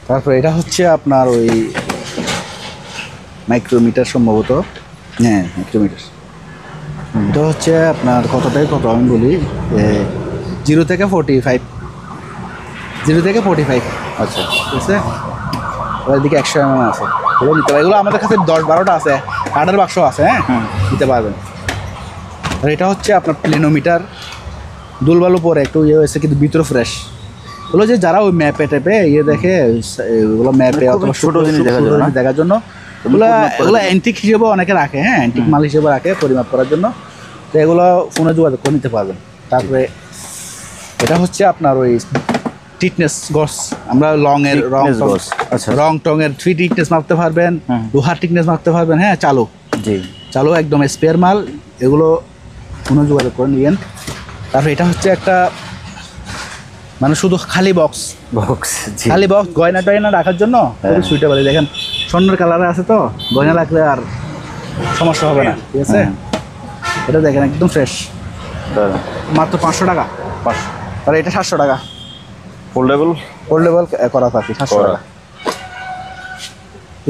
তারপরে এটা হচ্ছে আপনার ওই মাইক্রোমিটার সম্ভবত, হ্যাঁ মাইক্রোমিটার। এটা হচ্ছে আপনার কত থেকে কত আমি বলি, 0 থেকে 45, 0 থেকে 45। আচ্ছা, ঠিক আছে। ওর দিকে 100 mm আছে, এগুলো নিতে পারবেন। এগুলো আমাদের কাছে 10-12টা আছে, কাঠের বাক্স আছে। হ্যাঁ, নিতে পারবেন। আর এটা হচ্ছে আপনার প্লেনোমিটার, দুলবালু পরে একটু ইয়ে হয়েছে, কিন্তু ভিতরে ফ্রেশ। এগুলো যে যারা ওই ম্যাপে ট্যাপে ইয়ে দেখে, এগুলো ম্যাপে অথবা ছোট জিনিস দেখার জন্য এগুলো অ্যান্টিক হিসেবে অনেকে রাখে। হ্যাঁ, অ্যান্টিক মাল হিসেবে রাখে পরিমাপ করার জন্য। তো এগুলো ফোনে যোগাযোগ করে নিতে পারবেন। তারপরে এটা হচ্ছে আপনার ওই টিটনেস গস, আমরা আচ্ছা, রং টঙের 3 টিকনেস মাপতে পারবেন, লোহার টিকনেস মাপতে পারবেন। হ্যাঁ, চালু, জি। চালু একদম স্পেয়ার মাল, এগুলো ফোনে যোগাযোগ করে নিয়েন। তারপরে এটা হচ্ছে একটা মানে শুধু খালি বক্স, জি। খালি বক্স, গয়না টয়না রাখার জন্য খুবই সুইটেবল। দেখেন স্বর্ণের কালারে আছে, তো গয়না রাখলে আর সমস্যা হবে না। ঠিক আছে, এটা দেখেন একদম ফ্রেশ, মাত্র 500 টাকা। আর এটা 700 টাকা, ফোল্ডেবল করা থাকে 700 টাকা।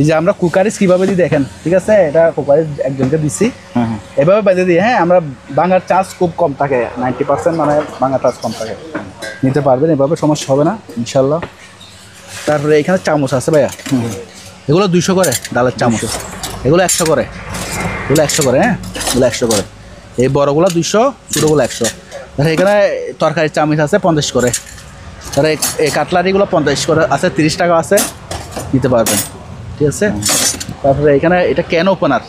এই যে আমরা কুকারিজ কীভাবে দিই দেখেন, ঠিক আছে, এটা কুকারিজ একজনকে দিচ্ছি, এভাবে বেঁধে দিই। হ্যাঁ, আমরা ভাঙার চান্স খুব কম থাকে, 90% মানে ভাঙার চান্স কম থাকে। নিতে পারবেন, এভাবে সমস্যা হবে না ইনশাল্লাহ। তারপরে এখানে চামচ আছে ভাইয়া, এগুলো 200 করে ডালের চামচ, এগুলো 100 করে, এগুলো 100 করে। হ্যাঁ, এগুলো 100 করে। এই বড়গুলো 200, ছোটোগুলো 100। তাহলে এখানে তরকারির চামচ আছে 50 করে। তাহলে এই কাটলারিগুলো 50 করে আছে, 30 টাকা আছে, নিতে পারবেন। ঠিক আছে। তারপরে এখানে এটা ক্যান ওপেনার,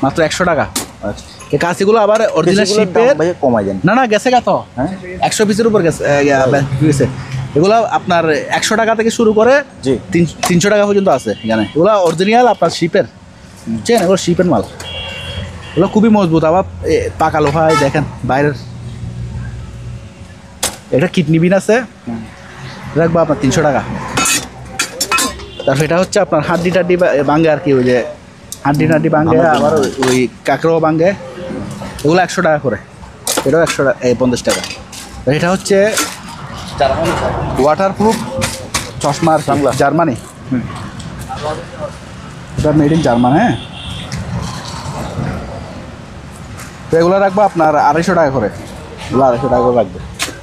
মাত্র 100 টাকা। আচ্ছা, এই কাঁচিগুলো আবার অরিজিনাল শিপের, কমাই দেন। না গেছে কত, হ্যাঁ 100 পিসের উপর গেছে। এগুলো আপনার 100 টাকা থেকে শুরু করে 300 টাকা পর্যন্ত আছে এখানে। এগুলো অরিজিনাল আপনার শিপের, বুঝছেন, এগুলো শিপের মাল, এগুলো খুবই মজবুত। আবার পাকা লোহায় দেখেন বাইরের। এটা কিডনি বিন আছে, রাখবো আপনার 300 টাকা। তারপর এটা হচ্ছে আপনার হাড্ডি টাড্ডি ভাঙ্গে আর কি, ওই যে হাড্ডি টাড্ডি ভাঙ্গে, আবার ওই কাঁকড়াও ভাঙ্গে, এগুলো 100 টাকা করে। এটাও 100 টাকা, 50 টাকা। এটা হচ্ছে ওয়াটারপ্রুফ চশমা আর জার্মানি, এটা মেড ইন জার্মান। হ্যাঁ, তো এগুলো রাখবো আপনার 250 টাকা করে, এগুলো 250 টাকা করে রাখবে।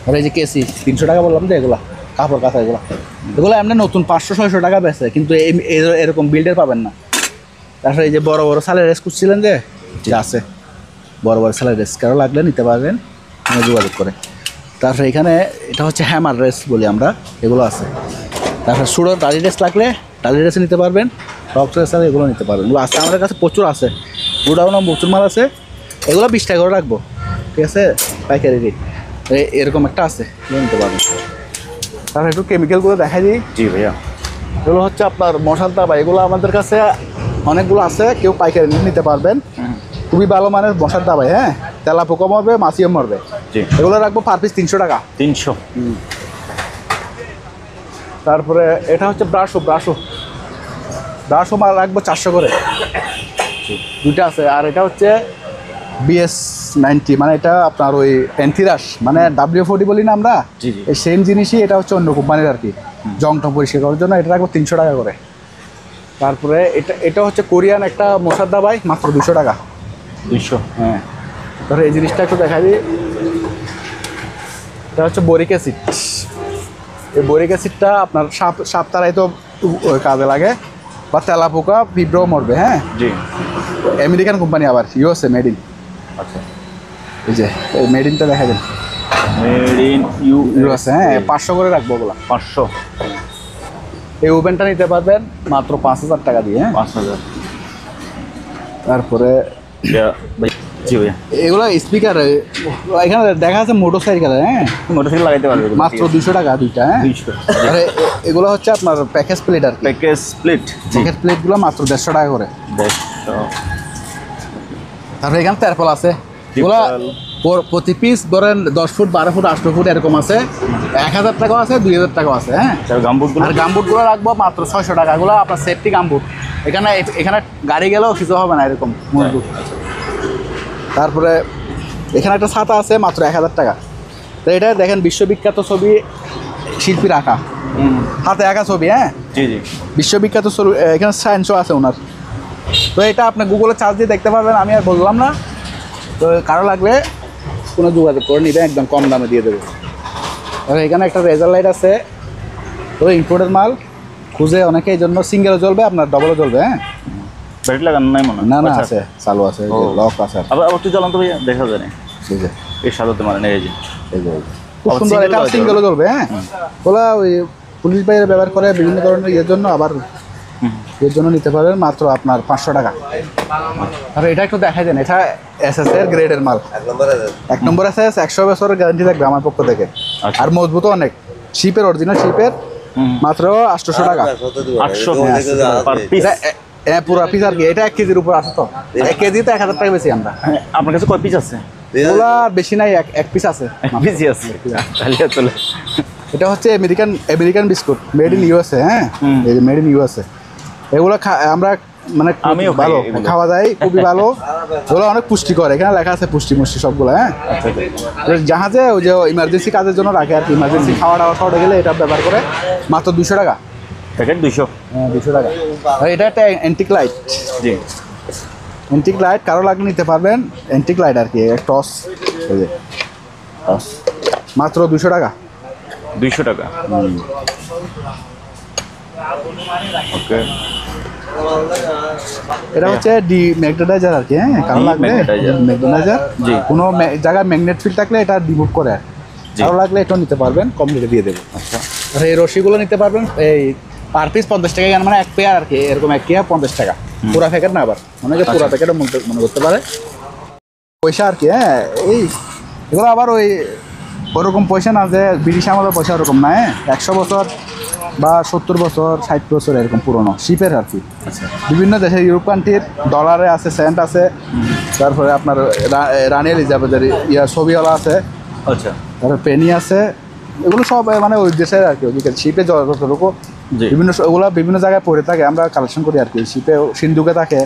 আর এই যে কেসি 300 টাকা বললাম, যে এগুলো কাপড় কাঁথা, এগুলো এমনি নতুন 500-600 টাকা বেচে, কিন্তু এরকম বিল্ডের পাবেন না। তারপরে এই যে বড় বড় সালের রেস করছিলেন যে আছে, বড় বড় সালের রেস কারো লাগলে নিতে পারবেন যোগাযোগ করে। তারপরে এখানে এটা হচ্ছে হ্যামার রেস বলি আমরা, এগুলো আছে। তারপরে সুড়ো টালি রেস লাগলে টালি রেসে নিতে পারবেন, রক রেস আছে, এগুলো নিতে পারবেন। এগুলো আছে আমাদের কাছে প্রচুর আছে, গোডাউনে প্রচুর মাল আছে। এগুলো 20 টাকা করে রাখবো, ঠিক আছে, পাইকারি রেট। এরকম একটা আছে, এগুলো নিতে পারবেন। তারপরে একটু কেমিক্যালগুলো দেখাই দিই। জি ভাইয়া। এগুলো হচ্ছে আপনার মশাল তাবা, এগুলো আমাদের কাছে অনেকগুলো আছে, কেউ পাইকারি নিতে পারবেন। খুবই ভালো মানের মশার দাবাই, হ্যাঁ, তেলা পোকা মরবে, মাছিও মরবে। জি। এগুলো রাখবো পার পিস 300 টাকা। 300। তারপরে এটা হচ্ছে ব্রাশো মাল রাখবো 400 করে। দুইটা আছে। আর এটা হচ্ছে BS90, মানে এটা আপনার ওই অ্যান্থিরাস, মানে W40 বলি না আমরা, জি, জি। এই সেম জিনিসই, এটা হচ্ছে অন্য কোম্পানির আর কি, জং টং পরিষ্কার করার জন্য। এটা রাখবো 300 টাকা করে। তারপরে এটা হচ্ছে কোরিয়ান একটা মশার দাবাই, মাত্র 200 টাকা। 200। হ্যাঁ, ধরো এই জিনিসটা একটু দেখা দিই। এটা হচ্ছে বোরিক অ্যাসিড। এই বোরিক অ্যাসিডটা আপনার সাপ তারাই তো কাজে লাগে, বা তেলা পোকা পিঁপড়েও মরবে। হ্যাঁ, জি। আমেরিকান কোম্পানি, আবার USA মেড ইন। আচ্ছা, এই যে এই মেড ইনটা দেখা দেন, মেড ইন USA। হ্যাঁ, 500 করে রাখবো ওগুলা। 500। এই ওভেনটা নিতে পারবেন মাত্র 5000 টাকা দিয়ে। হ্যাঁ, 5000। তারপরে জি ভাইয়া, এগুলো স্পিকার, এখানে দেখা যাচ্ছে মোটরসাইকেল। হ্যাঁ, মোটরসাইকেল লাগাইতে পারবে মাত্র 200 টাকা দুইটা। হ্যাঁ, 200। আর এগুলো হচ্ছে আপনার প্যাকেজ প্লেট আর কি। Package plate. জি, প্যাকেজ প্লেটগুলো মাত্র 150 টাকা করে। 150। তারপরে এখানে তেরপল আছে, এগুলো প্রতি পিস ধরেন 10 ফুট 12 ফুট 18 ফুট এরকম আছে। 1000 টাকাও আছে, 2000 টাকাও আছে। হ্যাঁ, গামবুটগুলো আর গামবুটগুলো রাখবো মাত্র 600 টাকা। এগুলো আপনার সেফটি গামবুট, এখানে গাড়ি গেলেও কিছু হবে না, এরকম মজবুত। তারপরে এখানে একটা ছাতা আছে, মাত্র 1000 টাকা। তো এটা দেখেন বিশ্ববিখ্যাত ছবি শিল্পীর আঁকা, হাতে আঁকা ছবি। হ্যাঁ, জি, জি। বিশ্ববিখ্যাত ছবি, এখানে সায়েন্সও আছে ওনার। তো এটা আপনি গুগলে চার্জ দিয়ে দেখতে পারবেন, আমি আর বললাম না। তো কারো লাগলে কোনো যোগাযোগ করে নিবেন, একদম কম দামে দিয়ে দেবো। আর এখানে একটা রেজার লাইট আছে, তো ইম্পোর্টেড মাল খুঁজে অনেকে, এই জন্য সিঙ্গেলও জ্বলবে, আপনার ডবলও জ্বলবে। হ্যাঁ, ব্যাটারি লাগানো নাই মনে হয়? না আচ্ছা। আছে, চালু আছে, ও। লক আছে। আবার একটু জ্বলন্ত ভাইয়া, দেখা যায় না। এই যে এই সাদাতে মানে নেই। জি, এই যে খুব আবার সুন্দর, single এটা ও সিঙ্গেলও জ্বলবে। হ্যাঁ, ওলা ওই পুলিশ বাইরে ব্যবহার করে বিভিন্ন ধরনের ইয়ের জন্য, আবার এর জন্য নিতে পারবেন মাত্র আপনার 500 টাকা। আর এটা একটু দেখাই দেন, এটা SS এর গ্রেডের মাল, 1 নম্বর SS, 100 বছরের গ্যারান্টি থাকবে আমার পক্ষ থেকে। আচ্ছা। আর মজবুত অনেক, শিপের, অরিজিনাল শিপের, মাত্র 800 টাকা। 800 পার পিস। এটা পুরো পিস আর কি, এটা 1 কেজির উপর আছে। তো 1 কেজি তো 1000 টাকা বেশি আমরা। আপনার কাছে কয় পিস আছে? ওগুলা বেশি নাই, এক পিস আছে। পিসই আছে, তাহলে চলে। এটা হচ্ছে American biscuit, made in USA। হ্যাঁ, এই যে মেড ইন USA। এগুলো আমরা মানে আমিও খাই ভালো এগুলো। খাওয়া যায়, খুবই ভালো। এগুলো অনেক পুষ্টিকর, এখানে লেখা আছে পুষ্টি সবগুলো। হ্যাঁ, জাহাজে ওই যে ইমার্জেন্সি কাজের জন্য রাখে আর কি, ইমার্জেন্সি খাওয়া দাওয়া গেলে এটা ব্যবহার করে। মাত্র 200 টাকা। প্যাকেট 200। হ্যাঁ, 200 টাকা। আর এটা একটা অ্যান্টিক লাইট। জি, অ্যান্টিক লাইট কারো লাগলে নিতে পারবেন, অ্যান্টিক লাইট আর কি, টস। এই যে টস, মাত্র 200 টাকা। 200 টাকা। ওকে। এটা হচ্ছে ম্যাগনেটাইজার আর কি। হ্যাঁ, কারো লাগলে ম্যাগনেটাইজার, জি। কোনো জায়গায় ম্যাগনেট ফিল্ড থাকলে এটা রিমুভ করে। জি। কারো লাগলে এটাও নিতে পারবেন, কম রেটে দিয়ে দেবো। আচ্ছা, আর এই রশিগুলো নিতে পারবেন, এই পার পিস 50 টাকা, মানে 1 পেয়ার আর কি, এরকম 1 পেয়ার 50 টাকা। পুরা প্যাকেট না, আবার অনেকে পুরা প্যাকেটও মনে করতে পারে। পয়সা আর কি। হ্যাঁ, এই এগুলো আবার ওরকম পয়সা না যে ব্রিটিশ আমাদের পয়সা, ওরকম না। হ্যাঁ, 100 বছর বা 70 বছর 60 বছর এরকম পুরনো শিপের আর কি। আচ্ছা। বিভিন্ন দেশের, ইউরোপ কান্ট্রির ডলারে আছে, সেন্ট আছে। তারপরে আপনার রানী এলিজাবেথের ছবিওয়ালা আছে। আচ্ছা, তারপরে পেনি আছে। এগুলো সব মানে ওই দেশের আর কি, ওদিকে শিপে যতটুকু জি। বিভিন্ন জায়গায় পড়ে থাকে, আমরা কালেকশন করি আর কি। শিপে সিন্ধুকে থাকে।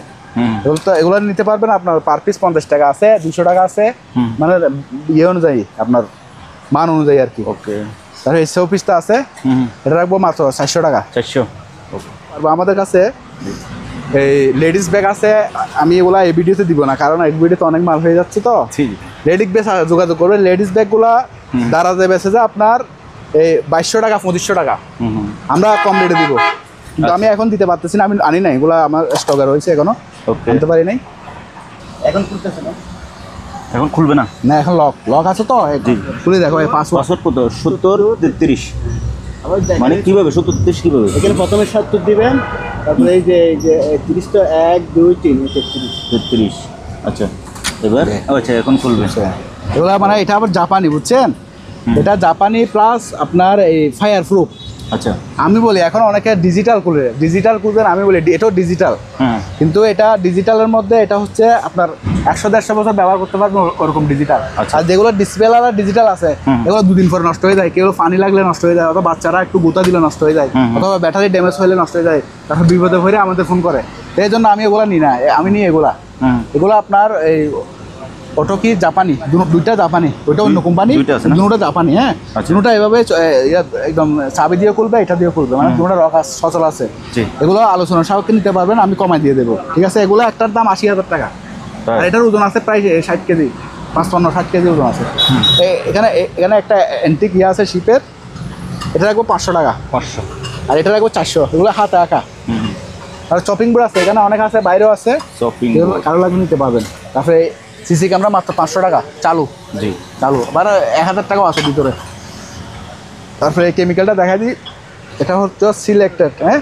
এগুলো নিতে পারবেন আপনার পার পিস 50 টাকা আছে, 200 টাকা আছে, মানে ইয়ে অনুযায়ী, আপনার মান অনুযায়ী আর কি। ওকে। তারপরে এই পিসটা আছে, এটা রাখবো মাত্র 400 টাকা। 400। আর আমাদের কাছে এই লেডিস ব্যাগ আছে, আমি এগুলা এই ভিডিওতে দিব না, কারণ এই ভিডিওতে অনেক মাল হয়ে যাচ্ছে। তো লেডিস ব্যাগ যোগাযোগ করবে, লেডিস ব্যাগগুলা দারাজে বেচে যে আপনার এই 2200 টাকা 2500 টাকা, আমরা কম রেটে দিব। কিন্তু আমি এখন দিতে পারতেছি না, আমি আনি নাই, এগুলা আমার স্টকে রয়েছে, এখনো আনতে পারি নাই। এখন খুলতেছে না, এখন খুলবে না? না, এখন লক আছে। তো খুলে দেখো, এই পাসওয়ার্ড কত? 70 33। মানে কিভাবে 70 33 কিভাবে? এখানে প্রথমে 70 দিবেন, তারপরে এই যে 30টা 1 2 3 33। আচ্ছা, এবার আচ্ছা এখন খুলবে। এগুলা মানে এটা আবার জাপানি, বুঝছেন? এটা জাপানি প্লাস আপনার এই ফায়ার প্রুফ, আচ্ছা। আমি বলি এখন অনেকে ডিজিটাল খুলবেন, আমি বলি এটাও ডিজিটাল, হ্যাঁ। কিন্তু এটা ডিজিটালের মধ্যে এটা হচ্ছে আপনার 100-150 বছর ব্যবহার করতে পারবেন ওরকম ডিজিটাল। আচ্ছা। আর যেগুলো ডিসপ্লে আর ডিজিটাল আছে এগুলো 2 দিন পরে নষ্ট হয়ে যায়, কেউ পানি লাগলে নষ্ট হয়ে যায়, অথবা বাচ্চারা একটু গোতা দিলে নষ্ট হয়ে যায়, অথবা ব্যাটারি ড্যামেজ হলে নষ্ট হয়ে যায়, তারপর বিপদে পড়ে আমাদের ফোন করে। এই জন্য আমি এগুলো নিই না, আমি নিই এগুলা। এগুলো আপনার এই অটো কি জাপানি, দুইটা জাপানি, ওইটা অন্য কোম্পানি, দুটোটা জাপানি। হ্যাঁ, দুটোটা এভাবে একদম চাবি দিয়ে খুলবে, এটা দিয়ে খুলবে, মানে দুটোটা সচল আছে। এগুলো আলোচনা সাপেক্ষে নিতে পারবেন, আমি কমাই দিয়ে দেবো, ঠিক আছে? এগুলো একটার দাম 80,000 টাকা, আর এটার ওজন আছে প্রায় 60 কেজি, 55-60 কেজি ওজন আছে। এখানে একটা অ্যান্টিক ইয়ে আছে শিপের, এটা রাখবো 500 টাকা, 500, আর এটা রাখবো 400। এগুলো হাতে আঁকা। আর চপিং বোর্ড আছে, এখানে অনেক আছে, বাইরেও আছে, কারো লাগবে নিতে পারবেন। তারপরে সিসি ক্যামেরা মাত্র 500 টাকা চালু, চালু, আবার 1000 টাকাও আছে ভিতরে। তারপরে এই কেমিক্যালটা দেখা দিই, এটা হচ্ছে সিলেক্টেড। হ্যাঁ,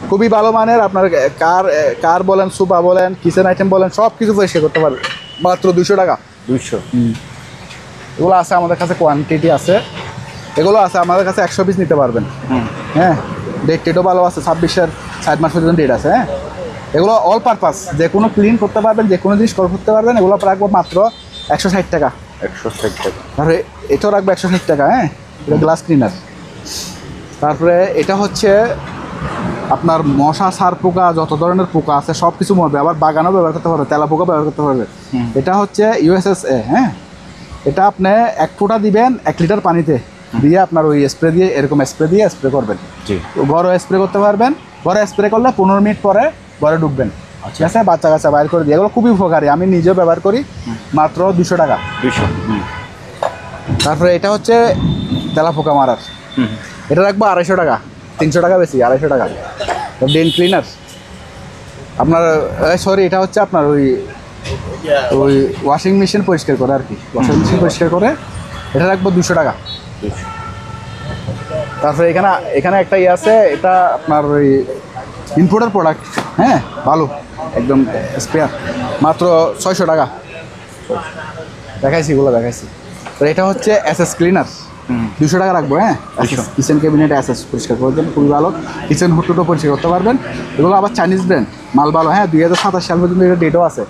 খুবই ভালো মানের। আপনার কার বলেন, সুপা বলেন, কিচেন আইটেম বলেন, সব কিছু পরিষ্কার করতে পারবে মাত্র 200 টাকা। 200। এগুলো আছে আমাদের কাছে, কোয়ান্টিটি আছে, এগুলো আছে আমাদের কাছে 100 পিস নিতে পারবেন। হ্যাঁ, ডেটও ভালো আছে, 26-এর 7 মাস পর্যন্ত ডেট আছে। হ্যাঁ, এগুলো অল পারপাস, যে কোনো ক্লিন করতে পারবেন, যে কোনো জিনিস করতে পারবেন। এগুলো রাখবো মাত্র 160 টাকা। 160 টাকা। তারপরে এটাও রাখবো 160 টাকা। হ্যাঁ, এটা গ্লাস ক্লিনার। তারপরে এটা হচ্ছে আপনার মশা, সার পোকা, যত ধরনের পোকা আছে সব কিছু মরবে, আবার বাগানও ব্যবহার করতে পারবে, তেলা পোকা ব্যবহার করতে পারবে। এটা হচ্ছে USA। হ্যাঁ, এটা আপনি 1 ফোঁটা দিবেন 1 লিটার পানিতে দিয়ে, আপনার ওই স্প্রে দিয়ে, এরকম স্প্রে দিয়ে স্প্রে করবেন। ঘরে স্প্রে করতে পারবেন। ঘরে স্প্রে করলে 15 মিনিট পরে ঘরে ঢুকবেন, ঠিক আছে? বাচ্চা কাচ্চা বাইর করে দিয়ে, এগুলো খুবই উপকারী, আমি নিজেও ব্যবহার করি। মাত্র 200 টাকা। 200। তারপরে এটা হচ্ছে তেলা পোকা মারার, এটা রাখবো 250 টাকা, 300 টাকা বেশি, 250 টাকা। ড্রেন ক্লিনার আপনার, সরি, এটা হচ্ছে আপনার ওই ওয়াশিং মেশিন পরিষ্কার করে আর কি, ওয়াশিং মেশিন পরিষ্কার করে, এটা রাখবো 200 টাকা। তারপরে এখানে একটা ইয়ে আছে, এটা আপনার ওই ইম্পোর্টার প্রোডাক্ট। হ্যাঁ, ভালো একদম স্পেয়ার, মাত্র 600 টাকা। দেখাইছি, এগুলো দেখাইছি। তো এটা হচ্ছে SS ক্লিনার, 200 টাকা রাখবো। হ্যাঁ, কিচেন ক্যাবিনেট SS পরিষ্কার করার জন্য খুবই ভালো, কিচেন হুটুটো পরিষ্কার করতে পারবেন। এগুলো আবার চাইনিজ ব্র্যান্ড, মাল ভালো। হ্যাঁ, 2027 সাল পর্যন্ত এটা ডেটও আছে।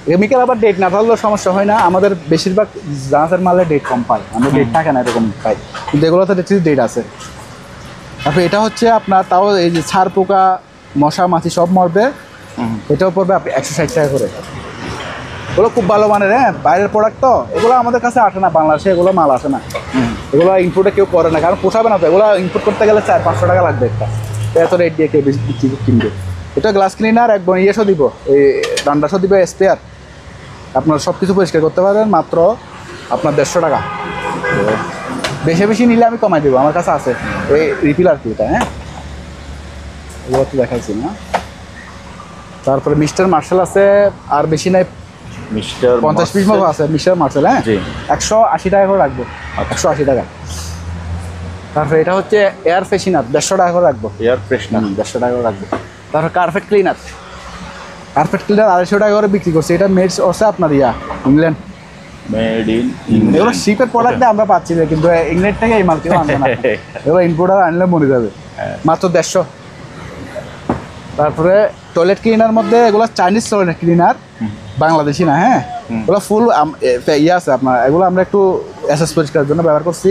কেমিক্যাল আবার ডেট না থাকলেও সমস্যা হয় না, আমাদের বেশিরভাগ জাহাজের মালে ডেট কম পাই, আমরা ডেট থাকে না এরকম পাই, কিন্তু এগুলোতে ডেট আছে। তারপরে এটা হচ্ছে আপনার, তাও এই যে ছাড় পোকা, মশা মাছি সব মরবে, এটাও পড়বে আপনি 160 টাকা করে। এগুলো খুব ভালো মানের। হ্যাঁ, বাইরের প্রোডাক্ট তো, এগুলো আমাদের কাছে আসে না, বাংলাদেশে এগুলো মাল আসে না, এগুলো ইম্পোর্টে কেউ করে না, কারণ পোষাবে না তো। এগুলো ইম্পোর্ট করতে গেলে 400-500 টাকা লাগবে একটা, এত রেট দিয়ে কেউ কিনবে। এটা গ্লাস ক্লিনার, একদম ইয়েসও দিব, এই ডান্ডাসও দিব, স্পেয়ার, আপনার সব কিছু পরিষ্কার করতে পারবেন, মাত্র আপনার 150 টাকা। বেশি নিলে আমি কমাই দেবো, আমার কাছে আছে এই রিপিল আর কি এটা। হ্যাঁ, এগুলো তো দেখাইছি না। তারপরে মিস্টার মার্শাল আছে, আর বেশি নাই, 50 পিস মতো আছে মিস্টার মার্শাল। হ্যাঁ, 180 টাকা করে রাখবো, 180 টাকা। তারপরে এটা হচ্ছে এয়ার ফ্রেশনার, 150 টাকা করে রাখবো, এয়ার ফ্রেশনার 150 টাকা করে রাখবো। তারপরে কার্পেট ক্লিনার 250 টাকা করে বিক্রি করছে। এটা মেড হচ্ছে আপনার ইংল্যান্ড, মেড ইন ইংল্যান্ড। এগুলো শিপের প্রোডাক্ট আমরা পাচ্ছি না, কিন্তু ইংল্যান্ড থেকে এই মাল কেউ আনবে না, এগুলো ইম্পোর্টার আনলে মরে যাবে, মাত্র 150। তারপরে টয়লেট ক্লিনার মধ্যে এগুলো চাইনিজ টয়লেট ক্লিনার, বাংলাদেশি না। হ্যাঁ, এগুলো ফুল ইয়ে আছে আপনার, এগুলো আমরা একটু SS পরিষ্কারের জন্য ব্যবহার করছি।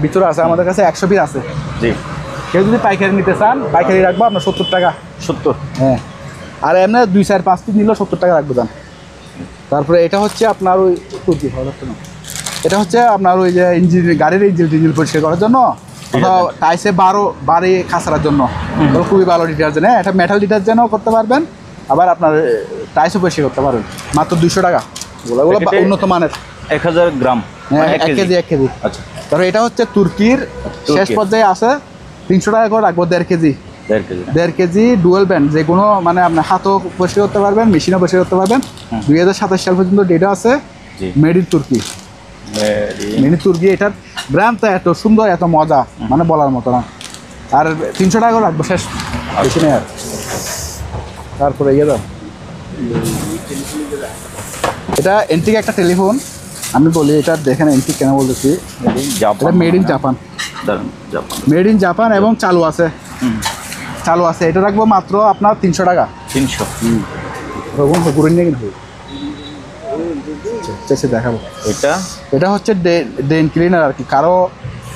ভিতরে আছে আমাদের কাছে 100 পিস আছে। কেউ যদি পাইকারি নিতে চান, পাইকারি রাখবো আপনার 70 টাকা। 70। হ্যাঁ, আর এমনি 2-4-5 পিস নিলেও 70 টাকা রাখবো দাম। তারপরে এটা হচ্ছে আপনার ওই তুর্কি, এটা হচ্ছে আপনার ওই যে ইঞ্জিন, গাড়ির ইঞ্জিন পরিষ্কার করার জন্য, অথবা টাইসে বাড়ি খাসার জন্য, এগুলো খুবই ভালো ডিটারজেন্ট। হ্যাঁ, এটা মেটাল ডিটারজেন্টও করতে পারবেন, আবার আপনার টাইসও পরিষ্কার করতে পারবেন, মাত্র 200 টাকা। এগুলো উন্নত মানের, 1000 গ্রাম। হ্যাঁ, 1 কেজি। আচ্ছা। তারপরে এটা হচ্ছে তুর্কির শেষ পর্যায়ে আছে, 300 টাকা করে রাখবো, 1.5 কেজি। 1.5 কেজি ডুয়েল ব্যান্ড, যে কোনো মানে আপনার হাতও পরিষ্কার করতে পারবেন, মেশিনও পরিষ্কার করতে পারবেন। 2027 সাল পর্যন্ত ডেটা আছে, মেড ইন তুর্কি। মেড ইন তুর্কি, এটার ব্র্যান্ডটা এত সুন্দর, এত মজা, মানে বলার মতো না। আর 300 টাকা করে রাখবো, শেষ, বেশি নেই আর। তারপরে এটা এন্টিক একটা টেলিফোন, আমি বলি এটা দেখেন এন্টিক কেন বলতেছি, এটা মেড ইন জাপান। দারুন জাপান। মেড ইন জাপান এবং চালু আছে। চালু আছে, এটা রাখবো মাত্র আপনার 300 টাকা। 300। ঘুরে নিয়ে কিন্তু চেষ্টা দেখাবো। এটা হচ্ছে ড্রেন ক্লিনার আর কি, কারো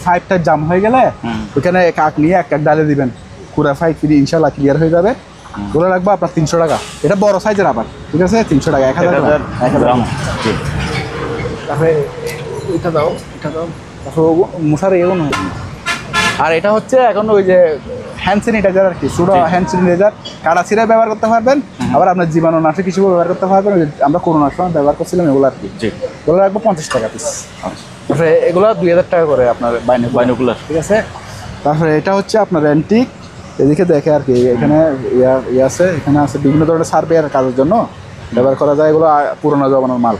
পাইপটা জাম হয়ে গেলে ওখানে কাক নিয়ে এক ডালে দিবেন, পুরো পাইপ ফ্রি ইনশাল্লাহ ক্লিয়ার হয়ে যাবে। ওগুলো রাখবো আপনার 300 টাকা। এটা বড় সাইজের আবার, ঠিক আছে, 300 টাকা, 1000 গ্রাম। তারপরে এটা দাও, তারপর মশার এও নয়। আর এটা হচ্ছে এখন ওই যে হ্যান্ড স্যানিটাইজার আর কি, সুডো হ্যান্ড স্যানিটাইজার, কাটা ছিঁড়ে ব্যবহার করতে পারবেন, আবার আপনার জীবাণুনাশক হিসেবে ব্যবহার করতে পারবেন। আমরা করোনার সময় ব্যবহার করছিলাম এগুলো আর কি। এগুলো রাখবো 50 টাকা পিস। তারপরে এগুলো 2000 টাকা করে আপনার বাইনোকুলার, ঠিক আছে। তারপরে এটা হচ্ছে আপনার অ্যান্টিক, এদিকে দেখে আর কি, এখানে ইয়ে আছে, এখানে আছে বিভিন্ন ধরনের সার্ভেয়ার কাজের জন্য ব্যবহার করা যায়। এগুলো পুরোনো জমানোর মাল,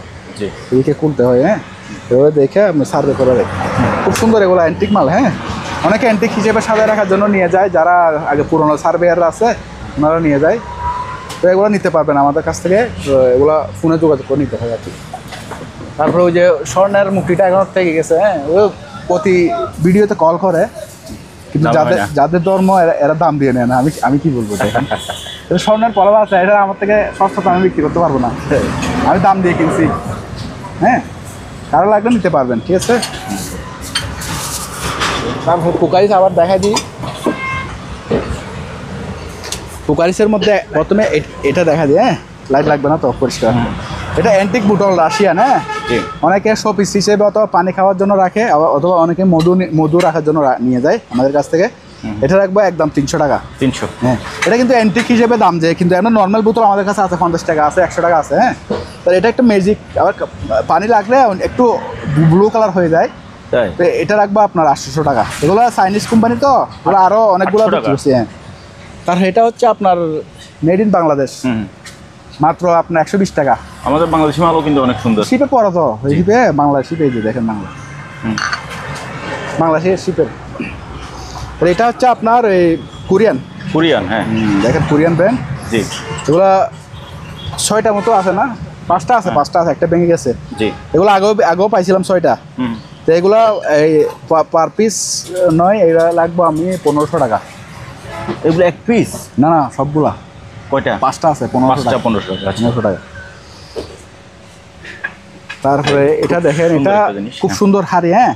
এদিকে খুলতে হয়। হ্যাঁ, এগুলো দেখে আপনি সার্ভে করে রাখেন, খুব সুন্দর এগুলো অ্যান্টিক মাল। হ্যাঁ, অনেকে অ্যান্টিক হিসেবে সাজায় রাখার জন্য নিয়ে যায়, যারা আগে পুরোনো সার্ভেয়াররা আছে ওনারা নিয়ে যায়। তো এগুলো নিতে পারবেন আমাদের কাছ থেকে, এগুলো ফোনে যোগাযোগ করে নিতে হয় আর কি। তারপরে ওই যে স্বর্ণের মুক্তিটা এখন থেকে গেছে, হ্যাঁ, ও প্রতি ভিডিওতে কল করে, কিন্তু যাদের ধর্ম এরা দাম দিয়ে নেয় না। আমি কি বলবো, স্বর্ণের পলাবা আছে, এটা আমার থেকে সস্তা আমি বিক্রি করতে পারবো না, আমি দাম দিয়ে কিনছি। হ্যাঁ, কারো লাগলে নিতে পারবেন, ঠিক আছে। তারপর কুকারিস আবার দেখাই দিই। কুকারিসের মধ্যে প্রথমে এটা দেখা দিই। হ্যাঁ, লাইট লাগবে না তো, পরিষ্কার। এটা অ্যান্টিক বুটল রাশিয়ান। হ্যাঁ, অনেকে শোপিস হিসেবে অথবা পানি খাওয়ার জন্য রাখে, অথবা অনেকে মধু রাখার জন্য নিয়ে যায় আমাদের কাছ থেকে। এটা রাখবো একদম 300 টাকা। 300। হ্যাঁ, এটা কিন্তু অ্যান্টিক হিসেবে দাম যায়, কিন্তু একটা নর্মাল বোতল আমাদের কাছে আছে 50 টাকা আছে, 100 টাকা আছে। হ্যাঁ, তো এটা একটা ম্যাজিক, আবার পানি লাগলে একটু ব্লু কালার হয়ে যায়। তো এটা রাখবো আপনার 800 টাকা। এগুলো চাইনিজ কোম্পানি, তো ওরা আরও অনেকগুলো বিক্রি করছে। হ্যাঁ, তার এটা হচ্ছে আপনার মেড ইন বাংলাদেশ, মাত্র আপনার 120 টাকা। আমাদের বাংলাদেশি মালও কিন্তু অনেক সুন্দর। শিপে পড়ো তো, শিপে বাংলা শিপে, এই যে দেখেন বাংলা, বাংলাদেশের শিপের। এটা হচ্ছে আপনার এই কোরিয়ান। হ্যাঁ, দেখেন কোরিয়ান ব্র্যান্ড। জি, এগুলো 6টা মতো আছে না, 5টা আছে, 5টা আছে, একটা ভেঙে গেছে। জি, এগুলো আগেও পাইছিলাম 6টা। তো এগুলো এই পার পিস নয়, এগুলো লাগবো আমি 1500 টাকা। এগুলো এক পিস না, সবগুলা কয়টা? 5টা আছে, 1500 টাকা। 1500 টাকা। তারপরে এটা দেখেন, এটা খুব সুন্দর হাড়ি। হ্যাঁ,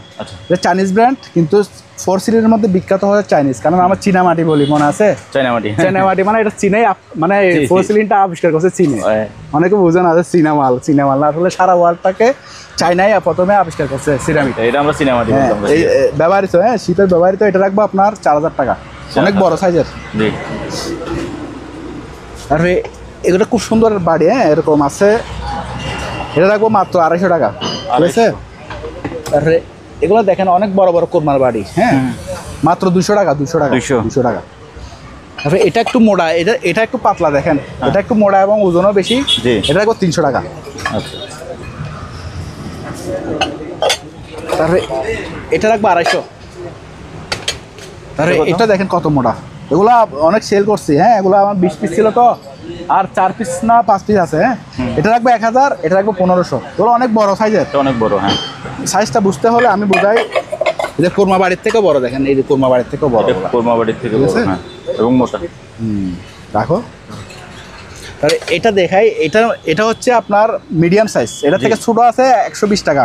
এটা চাইনিজ ব্র্যান্ড, কিন্তু 4 সিরিজের মধ্যে বিখ্যাত হয় চাইনিজ, কারণ আমরা চীনা মাটি বলি, মনে আছে? চায়না মাটি মানে এটা চীনে, মানে 4 সিলিন্ডার আবিষ্কার করছে চীনে। অনেকে বুঝে না যে চীনা মাল না, আসলে সারা ওয়ার্ল্ডটাকে চায়নাই প্রথমে আবিষ্কার করছে সিরামিক। এটা আমরা চীনা মাটি এই ব্যবহৃত। হ্যাঁ, শীতের ব্যবহৃত। এটা রাখবো আপনার 4000 টাকা, অনেক বড় সাইজের। আর এগুলো খুব সুন্দর বাড়ি। হ্যাঁ, এরকম আছে, এটা রাখবো মাত্র 250 টাকা, ঠিক আছে। তারপরে এগুলো দেখেন অনেক বড় বড় কোরমার বাড়ি। হ্যাঁ, মাত্র 200 টাকা। 200 টাকা। তারপরে এটা একটু মোটা, এটা একটু পাতলা, দেখেন এটা একটু মোটা এবং ওজনও বেশি। এটা রাখবো 300 টাকা। তারপরে এটা রাখবো 250। তারপরে এটা দেখেন কত মোটা, এগুলা অনেক সেল করছি। হ্যাঁ, এগুলো আমার 20 পিস ছিল তো, আর 4 পিস না 5 পিস আছে। হ্যাঁ, এটা রাখবো 1000, এটা রাখবো 1500। এগুলো অনেক বড় সাইজের, অনেক বড়। হ্যাঁ, সাইজটা বুঝতে হলে আমি বোঝাই, এই যে কোরমা বাড়ির থেকেও বড়, দেখেন এই যে কোরমা বাড়ির থেকেও বড়, কোরমা বাড়ির থেকে বড়। হ্যাঁ, এবং মোটা। রাখো। তাহলে এটা দেখাই, এটা হচ্ছে আপনার মিডিয়াম সাইজ। এটা থেকে ছোট আছে 120 টাকা,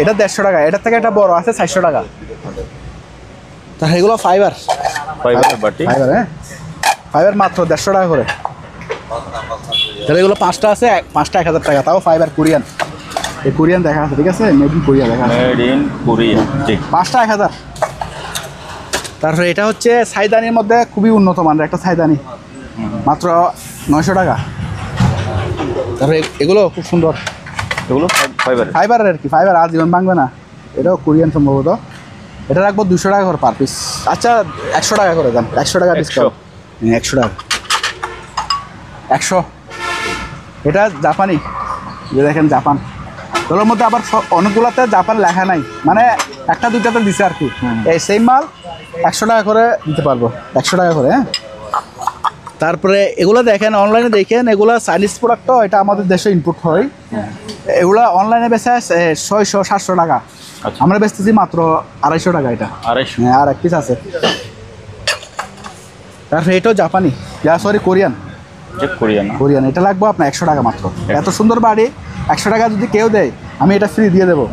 এটা 150 টাকা। এটা থেকে একটা বড় আছে 400 টাকা। তাহলে এগুলো ফাইবার বাটি। হ্যাঁ, ফাইবার মাত্র 150 টাকা করে। তাহলে এগুলো 5টা আছে, 5টা 1000 টাকা, তাও ফাইবার কোরিয়ান। এই কোরিয়ান দেখা আছে, ঠিক আছে, মেড ইন কোরিয়া দেখা আছে, মেড ইন কোরিয়া। ঠিক, 5টা 1000। তারপরে এটা হচ্ছে সাইদানির মধ্যে খুবই উন্নত মানের একটা সাইদানি, মাত্র 900 টাকা। তারপরে এগুলো খুব সুন্দর, এগুলো ফাইবারের আর কি, ফাইবার আজীবন ভাঙবে না। এটাও কোরিয়ান সম্ভবত। এটা রাখবো 200 টাকা করে পার পিস। আচ্ছা, 100 টাকা করে দাম, 100 টাকা ডিসকাউন্ট। 100 টাকা, 100। এটা জাপানি, যে দেখেন জাপান। এগুলোর মধ্যে আবার অনেকগুলোতে জাপান লেখা নাই, মানে 1-2টাতে দিছে আর কি। এই সেম মাল 100 টাকা করে দিতে পারবো, 100 টাকা করে। হ্যাঁ, তারপরে এগুলো দেখেন, অনলাইনে দেখেন, এগুলো চাইনিজ প্রোডাক্ট, তো এটা আমাদের দেশে ইনপুট হয়। এগুলো অনলাইনে বেচা 600-700 টাকা, আচ্ছা। আমরা বেচতেছি মাত্র 250 টাকা এটা। 250। হ্যাঁ, আর এক পিস আছে। তারপরে এটাও জাপানি, সরি কোরিয়ান। কোরিয়ান এটা লাগবে আপনার 100 টাকা মাত্র। এত সুন্দর বাড়ি 100 টাকা যদি কেউ দেয় আমি এটা ফ্রি দিয়ে দেবো।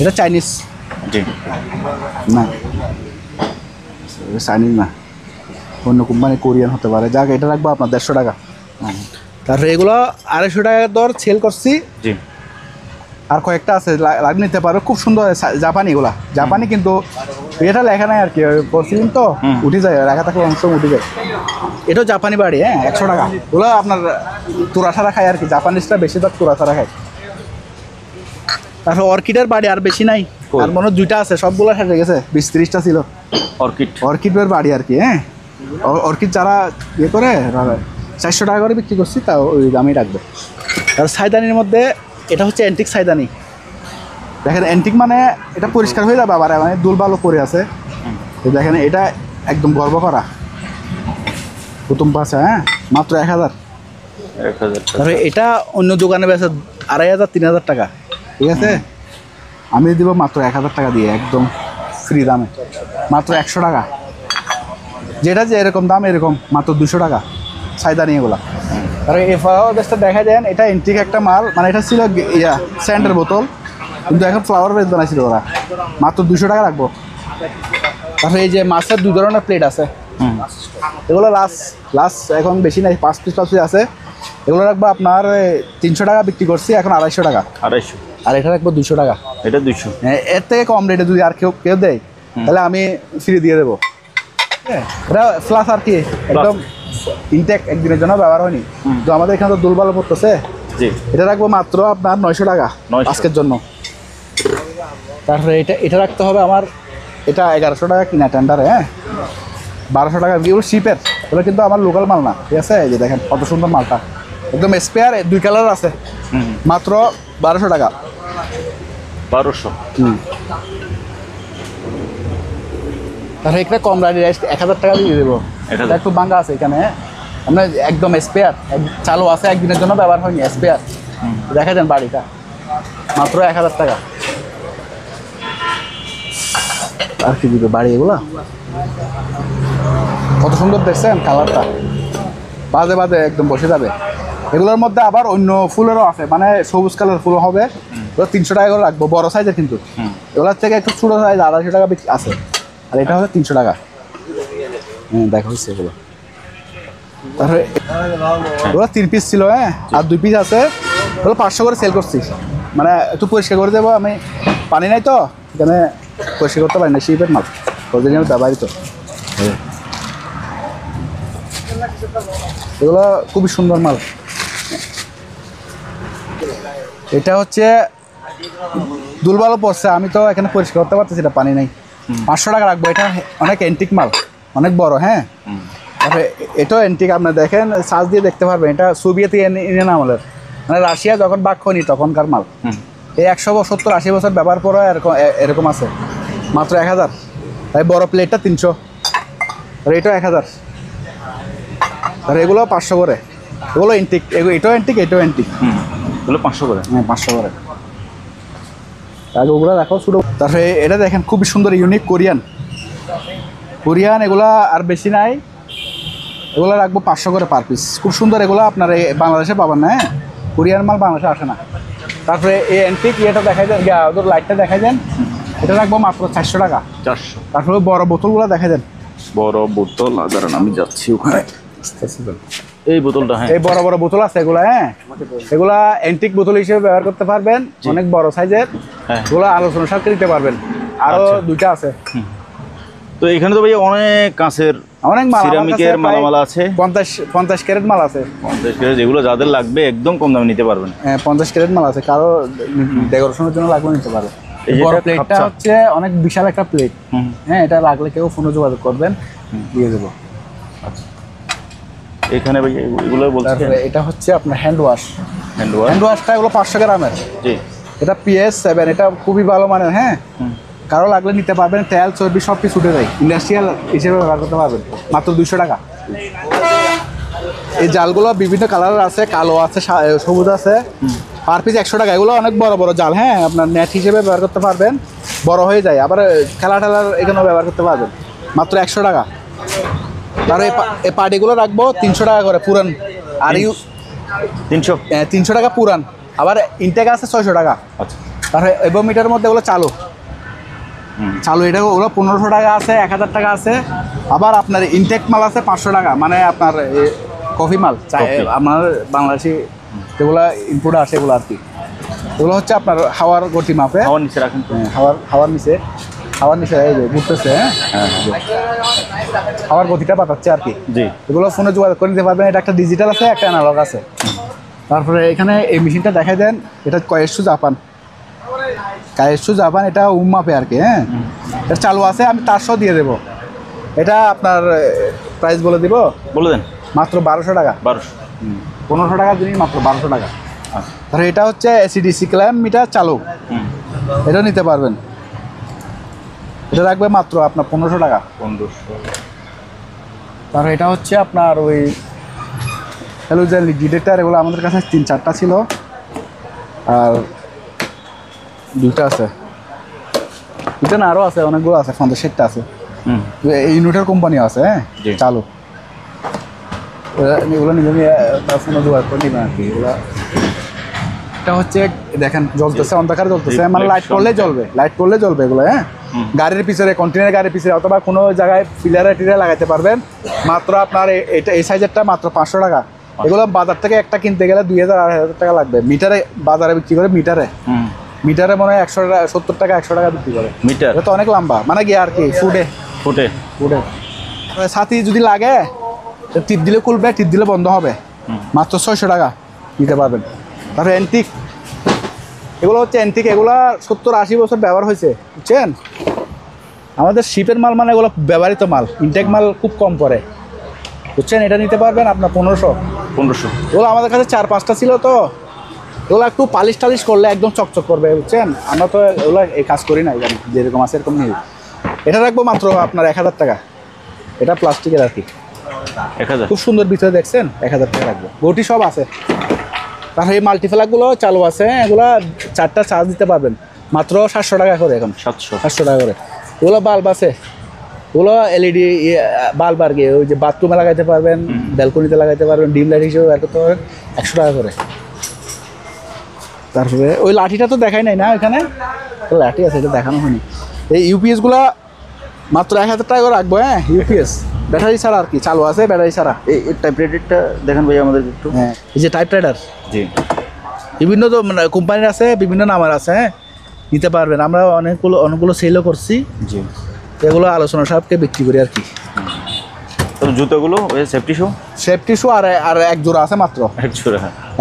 এটা চাইনিজ জি না, চাইনিজ না, অন্য কোম্পানি, কোরিয়ান হতে পারে। যাক, এটা রাখবো আপনার 150 টাকা। তারপরে এগুলো 250 টাকার দর সেল করছি। জি, আর কয়েকটা আছে, লাগিয়ে নিতে পারো, খুব সুন্দর জাপানি। এগুলা জাপানি, কিন্তু এটা লেখা নাই আর কি, পরছিলেন তো উঠে যায়, লেখা থাকলে অংশ উঠে যায়। এটাও জাপানি বাড়ি, হ্যাঁ, 100 টাকা। ওগুলো আপনার তোরা ছাড়া খায় আর কি, জাপানিজটা বেশিরভাগ তোরা ছাড়া খায়। তারপর অর্কিডের বাড়ি আর বেশি নাই, আর মনে হয় 2টা আছে, সবগুলো শেষ হয়ে গেছে। 20-30টা ছিল অর্কিডের বাড়ি আর কি। হ্যাঁ, অর্কিড যারা ইয়ে করে 400 টাকা করে বিক্রি করছি, তাও ওই দামই রাখবে। আর সাইদানির মধ্যে এটা হচ্ছে অ্যান্টিক সাইদানি। দেখেন অ্যান্টিক মানে এটা পরিষ্কার হয়ে যাবে, আবার মানে দুলবালো পরে আছে। দেখেন এটা একদম গর্ব করা প্রথম পাশে। হ্যাঁ, মাত্র 1000। তারপরে এটা অন্য দোকানে বেছে 2500-3000 টাকা, ঠিক আছে। আমি দিব মাত্র 1000 টাকা দিয়ে, একদম ফ্রি দামে, মাত্র 100 টাকা। যেটা যে এরকম দাম, এরকম মাত্র 200 টাকা সাইদানি এগুলা। আর এই ফ্লাওয়ার বেসটা দেখা যায়, এটা এন্টিক একটা মাল, মানে এটা ছিল স্যান্ডের বোতল, কিন্তু এখন ফ্লাওয়ার বেস বানাইছিল ওরা। মাত্র 200 টাকা রাখবো। তারপরে এই যে মাছের 2 ধরনের প্লেট আছে, এগুলো লাস্ট এখন বেশি নাই, 5 পিস আছে। এগুলো রাখবো আপনার 300 টাকা বিক্রি করছি, এখন 250 টাকা। আর এটা রাখবো 200 টাকা। এটা 200। হ্যাঁ, এর থেকে কম রেটে যদি আর কেউ দেয়, তাহলে আমি ফ্রি দিয়ে দেবো। এটা ফ্লাস আর কি, একদম ইনটেক, একদিনের জন্য ব্যবহার হয়নি। তো আমাদের এখানে তো দুলবালো পড়তেছে। এটা রাখবো মাত্র আপনার 900 টাকা আজকের জন্য। তারপরে এটা রাখতে হবে আমার, এটা 1100 টাকা কিনা টেন্ডারে। হ্যাঁ, 1200 টাকা। এগুলো শিপের, এগুলো কিন্তু আমার লোকাল মাল না, ঠিক আছে। এই যে দেখেন কত সুন্দর মালটা, একদম স্পেয়ার, 2 কালার আছে, মাত্র 1200 টাকা। 1200। তাহলে একটা কম রাইড 1000 টাকা দিয়ে দেবো। এটা একটু বাঙ্গা আছে এখানে, আপনার একদম স্পেয়ার, চালু আছে, একদিনের জন্য ব্যবহার হয়নি, স্পেয়ার। দেখা যান বাড়িটা, মাত্র 1000 টাকা। আর কি দিবে বাড়ি, এগুলা কত সুন্দর দেখছেন কালারটা, বাজে বাজে একদম বসে যাবে। এগুলোর মধ্যে আবার অন্য ফুলেরও আছে, মানে সবুজ কালার ফুল হবে। ওগুলো 300 টাকা করে রাখবো, বড় সাইজের। কিন্তু এগুলোর থেকে একটু ছোটো সাইজ 250 টাকা আছে, আর এটা হচ্ছে 300 টাকা। হ্যাঁ, দেখা হচ্ছে এগুলো। তারপরে ওগুলো 3 পিস ছিল, হ্যাঁ, আর 2 পিস আছে। ওগুলো 500 করে সেল করছি, মানে একটু পরিষ্কার করে দেবো। আমি পানি নাই তো এখানে, পরিষ্কার করতে পারি না, শিপের মাল, ওদের জন্য ব্যবহৃত। এগুলো খুবই সুন্দর মাল। এটা হচ্ছে দুলবালো পড়ছে, আমি তো এখানে পরিষ্কার করতে পারতেছি না, পানি নেই। 500 টাকা রাখবো। এটা অনেক অ্যান্টিক মাল, অনেক বড়। হ্যাঁ, তারপরে এটাও অ্যান্টিক, আপনার দেখেন সার্চ দিয়ে দেখতে পারবেন। এটা সোভিয়েত ইউনিয়ন আমলের, মানে রাশিয়া যখন বাক হয়নি তখনকার মাল। এই 170-80 বছর ব্যবহার করে এরকম আছে, মাত্র 1000। তাই বড় প্লেটটা 300, আর এটাও 1000। আর এগুলো 500 করে। এগুলো অ্যান্টিক, এটাও অ্যান্টিক, এটাও অ্যান্টিক। এগুলো 500 করে। হ্যাঁ, 500 করে। আগে ওগুলো দেখো শুধু। তারপরে এটা দেখেন খুবই সুন্দর, ইউনিক কোরিয়ান। এগুলা আর বেশি নাই, এগুলো রাখবো 500 করে পার পিস। খুব সুন্দর এগুলো, আপনার এই বাংলাদেশে পাবেন না। হ্যাঁ, কোরিয়ান মাল বাংলাদেশে আসে না। তারপরে এই অ্যান্টিক ইয়েটা দেখাই দেন, ওদের লাইটটা দেখাই দেন, এটা রাখবো মাত্র 400 টাকা। 400। তারপরে বড় বোতলগুলো দেখাই দেন, বড় বোতল। দাঁড়ান, আমি যাচ্ছি ওখানে। এই বোতলটা, হ্যাঁ, এই বড় বড় বোতল আছে এগুলা। হ্যাঁ, এগুলা অ্যান্টিক বোতল হিসেবে ব্যবহার করতে পারবেন, অনেক বড় সাইজের। এগুলো আলোচনা সাথে দিতে পারবেন। আরো 2টা আছে। তো এখানে তো ভাই অনেক কাঁচের, অনেক মাল, সিরামিকের মালামাল আছে। 50 ক্যারেট মাল আছে। 50 ক্যারেট, যেগুলো যাদের লাগবে একদম কম দামে নিতে পারবেন। হ্যাঁ, 50 ক্যারেট মাল আছে, কারো ডেকোরেশনের জন্য লাগবে নিতে পারবে। বড় প্লেটটা হচ্ছে অনেক বিশাল একটা প্লেট। হ্যাঁ, এটা লাগলে কেউ ফোনে যোগাযোগ করবেন, দিয়ে দেবো। এখানে ভাই এগুলো বলছেন, এটা হচ্ছে আপনার হ্যান্ড হ্যান্ড ওয়াশটা, এগুলো 500 গ্রামের। জি, এটা PS7, এটা খুবই ভালো মানের। হ্যাঁ, কারো লাগলে নিতে পারবেন, তেল চর্বি সব কিছু উঠে যায়, ইন্ডাস্ট্রিয়াল হিসেবে ব্যবহার করতে পারবেন, মাত্র 200 টাকা। এই জালগুলো বিভিন্ন কালারের আছে, কালো আছে, সবুজ আছে, পার পিস 100 টাকা। এগুলো অনেক বড় বড় জাল, হ্যাঁ, আপনার নেট হিসেবে ব্যবহার করতে পারবেন, বড় হয়ে যায়, আবার খেলা টেলার এখানেও ব্যবহার করতে পারবেন, মাত্র 100 টাকা। আর এই পার্টিগুলো রাখবো 300 টাকা করে পুরান, আর 300 300 টাকা পুরান, আবার ইনটেক আছে 600 টাকা। আচ্ছা তারপরে এবোমিটারের মধ্যে ওগুলো চালু চালু, এটা ওগুলো 1500 টাকা আছে, 1000 টাকা আছে। আবার আপনার ইনটেক মাল আছে 500 টাকা, মানে আপনার কফি মাল, আপনার বাংলাদেশি যেগুলো ইনপুট আসে এগুলো আর কি। এগুলো হচ্ছে আপনার হাওয়ার গতি মাপে, হাওয়ার নিচে রাখেন তো। হাওয়ার নিচে এই যে ঘুরতেছে, হ্যাঁ, হাওয়ার গতিটা পাঠাচ্ছে আর কি। জি, এগুলো ফোনে যোগাযোগ করে নিতে পারবেন। এটা একটা ডিজিটাল আছে, একটা অ্যানালগ আছে। তারপরে এখানে এই মেশিনটা দেখাই দেন, এটা কয়েসু জাপান, এটা মাপে আর কি। হ্যাঁ, এটা চালু আছে, আমি 400 দিয়ে দেবো। এটা আপনার প্রাইস বলে দিব, বলে দেন। মাত্র 1200 টাকা। 1200 1500 টাকার জিনিস মাত্র 1200 টাকা। তাহলে এটা হচ্ছে এসিডিসি ক্ল্যাম মিটার চালু, এটা নিতে পারবেন। এটা রাখবে মাত্র আপনার 1500 টাকা। 1500। তারপর এটা হচ্ছে আপনার ওই হ্যালোজেন ডিটেক্টর, এগুলো আমাদের কাছে 3-4টা ছিল, আর 2টা আছে, 2টা না আরও আছে, অনেকগুলো আছে, 50-60টা আছে। এই ইউনিটের কোম্পানি আছে, হ্যাঁ, চালু। এগুলো নিজে নিয়ে ফোনে যোগাযোগ করে নেবেন আর কি। এগুলো এটা হচ্ছে দেখেন জ্বলতেছে, অন্ধকারে জ্বলতেছে, মানে লাইট করলে জ্বলবে এগুলো। হ্যাঁ, গাড়ির পিছনে, কন্টেনার গাড়ির পিছনে, অথবা কোনো জায়গায় পিলারে টিলারে লাগাইতে পারবেন। মাত্র আপনার এটা এই সাইজেরটা মাত্র 500 টাকা। এগুলো বাজার থেকে একটা কিনতে গেলে 2000-2500 টাকা লাগবে। মিটারে বাজারে বিক্রি করে, মিটারে মনে হয় 170 টাকা 100 টাকা বিক্রি করে মিটার। এটা তো অনেক লম্বা, মানে কি আর কি, ফুটে সাথী যদি লাগে টিপ দিলে খুলবে, টিপ দিলে বন্ধ হবে, মাত্র 600 টাকা নিতে পারবেন। তারপরে অ্যান্টিক, এগুলো হচ্ছে অ্যান্টিক, এগুলো 70-80 বছর ব্যবহার হয়েছে, বুঝছেন। আমাদের শিপের মাল, মানে এগুলো ব্যবহৃত মাল, ইনটেক মাল খুব কম পড়ে, বুঝছেন। এটা নিতে পারবেন আপনার 1500। এগুলো আমাদের কাছে 4-5টা ছিল, তো এগুলো একটু পালিশ টালিশ করলে একদম চকচক করবে, বুঝছেন। আমরা তো এগুলো এই কাজ করি না, জানি যেরকম আছে এরকম নিয়ে। এটা রাখবো মাত্র আপনার 1000 টাকা। এটা প্লাস্টিকের আর কি, 1000, খুব সুন্দর ভিতরে, দেখছেন, 1000 টাকা রাখবো। বটি সব আছে। তারপরে এই মাল্টিফ্ল্যাগগুলো চালু আছে, এগুলো 4টা চার্জ দিতে পারবেন, মাত্র 700 টাকা করে। এখন 700 টাকা করে। এগুলো বাল্ব আছে, ওগুলো এলইডি বাল্ব আর কি, ওই যে বাথরুমে লাগাইতে পারবেন, ব্যালকনিতে লাগাইতে পারবেন, ডিম লাইট হিসেবে ব্যবহার করতে পারবেন, 100 টাকা করে। তারপরে ওই লাঠিটা তো দেখাই নাই না, এখানে লাঠি আছে, এটা দেখানো হয়নি। এই ইউপিএসগুলো মাত্র 1000 টাকা করে রাখবো। হ্যাঁ, ইউপিএস ব্যাটারি ছাড়া আর কি, চালু আছে ব্যাটারি ছাড়া। এই টাইপ রাইডারটা দেখেন ভাই আমাদের একটু। হ্যাঁ, এই যে টাইপ রাইডার, জি, বিভিন্ন তো মানে কোম্পানির আছে, বিভিন্ন নামের আছে। হ্যাঁ, নিতে পারবেন। আমরা অনেকগুলো সেলও করছি, জি। এগুলো আলোচনা সাপকে বিক্রি করি আর কি। তো জুতোগুলো ওই সেফটি শু আর এক জোড়া আছে মাত্র,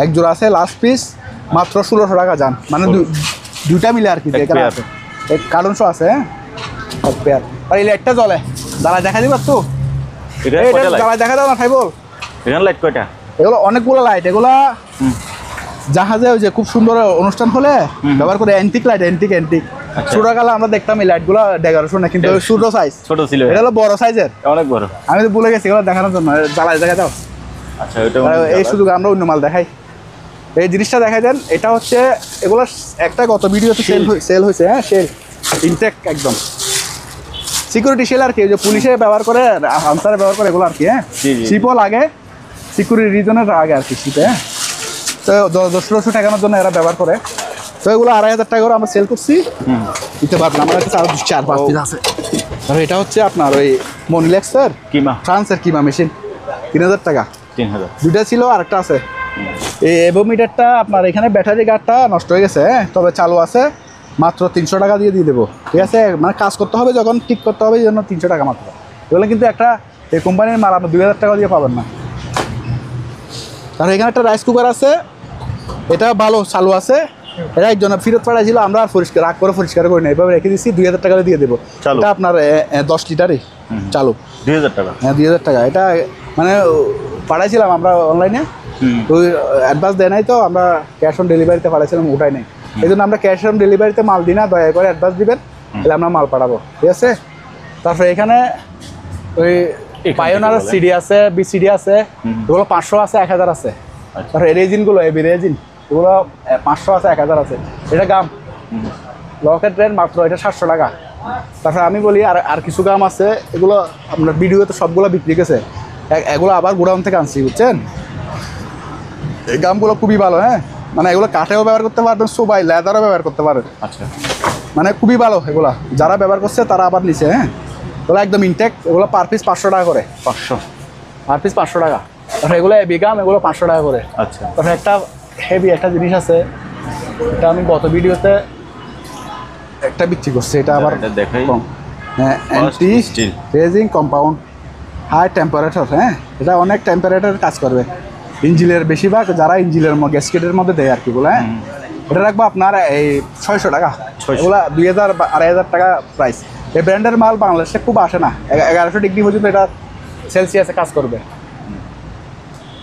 এক জোড়া আছে, লাস্ট পিস মাত্র 1600 টাকা যান, মানে দুইটা মিলে আর কি। এখানে আছে কার্টন শো আছে, হ্যাঁ, এক পেয়ার। আর এই লাইটটা জ্বলে, জ্বালা দেখা দিবা তো, জ্বালা দেখা দাও না ফাইবল। এখানে লাইট কয়টা? এগুলো অনেকগুলো লাইট, এগুলো জাহাজে ওই যে খুব সুন্দর অনুষ্ঠান হলে ব্যবহার করে, অ্যান্টিক লাইট, অ্যান্টিক। ছোটকালে আমরা দেখতাম এই লাইটগুলো ডেকোরেশন, কিন্তু ছোট ছিল, এটা হলো বড় সাইজের, অনেক বড়। আমি তো ভুলে গেছি এগুলো দেখানোর জন্য, জ্বালায় দেখা দাও। আচ্ছা, এই শুধু আমরা অন্য মাল দেখাই, এই জিনিসটা দেখাই দেন। এটা হচ্ছে এগুলো একটা গত ভিডিওতে সেল হয়েছে। হ্যাঁ, সেল ইনটেক একদম সিকিউরিটি সেল আর কি, যে পুলিশে ব্যবহার করে, আনসারে ব্যবহার করে এগুলো আর কি। হ্যাঁ, শিপও লাগে, সিকিউরিটি রিজনের আগে আর কি শিপে। হ্যাঁ, তো 10-1200 টাকার জন্য এরা ব্যবহার করে। তো এগুলো 2500 টাকা করে আমরা সেল করছি, দিতে পারবেন। আমার কাছে আরো 4-5 পিস আছে। আর এটা হচ্ছে আপনার ওই মনিলেক্সের ফ্রান্সের কিমা মেশিন, 3000 টাকা। 3000, দুইটা ছিল, আরেকটা আছে। এই এভোমিটারটা আপনার এখানে ব্যাটারি গার্ডটা নষ্ট হয়ে গেছে, হ্যাঁ, তবে চালু আছে, মাত্র 300 টাকা দিয়ে দেবো, ঠিক আছে। মানে কাজ করতে হবে, যখন ঠিক করতে হবে, এই জন্য 300 টাকা মাত্র। এগুলো কিন্তু একটা এই কোম্পানির মাল আপনি 2000 টাকা দিয়ে পাবেন না। তাহলে এখানে একটা রাইস কুকার আছে, এটা ভালো চালু আছে। এটা একজন ফেরত পাঠাইছিল, আমরা আর রাগ করে পরিষ্কার করি না, এভাবে রেখে দিচ্ছি, 2000 টাকা দিয়ে দেবো। এটা আপনার 10 লিটারই চালু, 2000 টাকা। হ্যাঁ, 2000 টাকা। এটা মানে পাঠাইছিলাম আমরা অনলাইনে, ওই অ্যাডভান্স দেয় নাই, তো আমরা ক্যাশ অন ডেলিভারিতে পাঠাইছিলাম, ওটাই নেই। এই জন্য আমরা ক্যাশ অন ডেলিভারিতে মাল দিই না, দয়া করে অ্যাডভান্স দিবেন, তাহলে আমরা মাল পাঠাবো, ঠিক আছে। তারপরে এখানে ওই পায়োনার সিডি আছে, বিসিডি আছে, এগুলো 500 আছে, 1000 আছে। তারপরে রেজিনগুলো, এবি রেজিন এগুলো 500 আছে, 1000 আছে। এটা গাম লকেট রেট মাত্র এটা 700 টাকা। তারপরে আমি বলি আর কিছু গাম আছে, এগুলো আপনার ভিডিওতে সবগুলো বিক্রি গেছে, এগুলো আবার গোডাউন থেকে আনছি, বুঝছেন? এই গামগুলো খুবই ভালো, হ্যাঁ, মানে এগুলো কাঠেও ব্যবহার করতে পারবেন, সবাই লেদারও ব্যবহার করতে পারেন। আচ্ছা, মানে খুবই ভালো এগুলা, যারা ব্যবহার করছে তারা আবার নিচে, হ্যাঁ, এগুলো একদম ইনটেক। এগুলো পার পিস 500 টাকা করে, 500 পার পিস 500 টাকা। তারপরে এগুলো হেভি গাম, এগুলো 500 টাকা করে। আচ্ছা, তারপরে একটা হেভি একটা জিনিস আছে, এটা আমি গত ভিডিওতে একটা বিক্রি করছি, এটা আবার এটা দেখাই। কম, হ্যাঁ, anti steel raising compound, high temperature, হ্যাঁ, এটা অনেক টেম্পারেচার কাজ করবে। ইঞ্জিনের বেশিরভাগ যারা ইঞ্জিনের গ্যাসকেটের মধ্যে দেয় আর কি বলে, হ্যাঁ, এটা রাখবো আপনার এই 600 টাকা। 600 এগুলা 2000 2500 টাকা প্রাইস। এই ব্র্যান্ডের মাল বাংলাদেশে খুব আসে না, 1100 ডিগ্রি পর্যন্ত এটা সেলসিয়াসে কাজ করবে।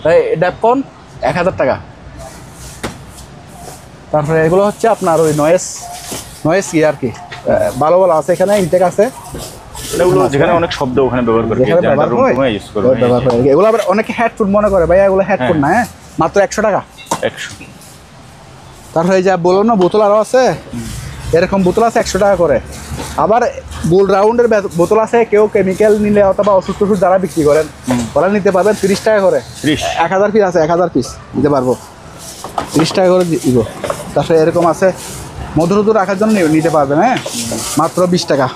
তাই ড্যাপকন 1000 টাকা। তারপরে এগুলো হচ্ছে আপনার ওই নয়েস কি আর কি, ভালো ভালো আছে, এখানে ইনটেক আছে, এগুলো যেখানে অনেক শব্দ ওখানে ব্যবহার করে, যেখানে ব্যবহার হয়, ইউজ করবে। ব্যবহার করে। এগুলো আবার অনেকে হেডফোন মনে করে, ভাই এগুলো হেডফোন না, হ্যাঁ, মাত্র 100 টাকা। 100। তারপরে এই যে বললাম না বোতল আরও আছে, এরকম বোতল আছে 100 টাকা করে। আবার গোল রাউন্ডের বোতল আছে, কেউ কেমিক্যাল নিলে অথবা ওষুধ টষুধ যারা বিক্রি করেন ওরা নিতে পারবেন 30 টাকা করে। 1000 পিস আছে, 1000 পিস দিতে পারবো, 30 টাকা করে দিব। তারপরে এরকম আছে মধুর রাখার জন্য নিতে পারবেন, হ্যাঁ, মাত্র 20 টাকা।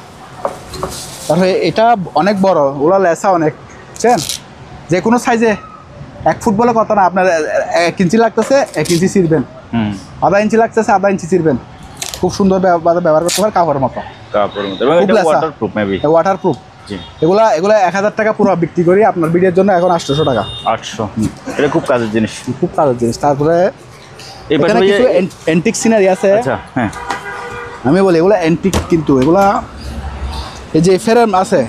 তারপরে এটা অনেক বড়, ওগুলো লেসা অনেক, বুঝছেন, যে কোনো সাইজে 1 ফুট বলে কথা না, আপনার 1 ইঞ্চি লাগতেছে 1 ইঞ্চি ছিঁড়বেন, আধা ইঞ্চি লাগতেছে আধা ইঞ্চি ছিঁড়বেন, খুব সুন্দর ব্যবহার করতে পারে, কাপড়ের মতো, ওয়াটারপ্রুফ। এগুলা 1000 টাকা পুরো বিক্রি করি, আপনার ভিডিওর জন্য এখন 800 টাকা। 800, এটা খুব কাজের জিনিস, খুব কাজের জিনিস। তারপরে এখানে কিছু অ্যান্টিক সিনারি আছে। আচ্ছা, হ্যাঁ, আমি বলি এগুলো অ্যান্টিক, কিন্তু এগুলা এই যে ফ্রেম আছে,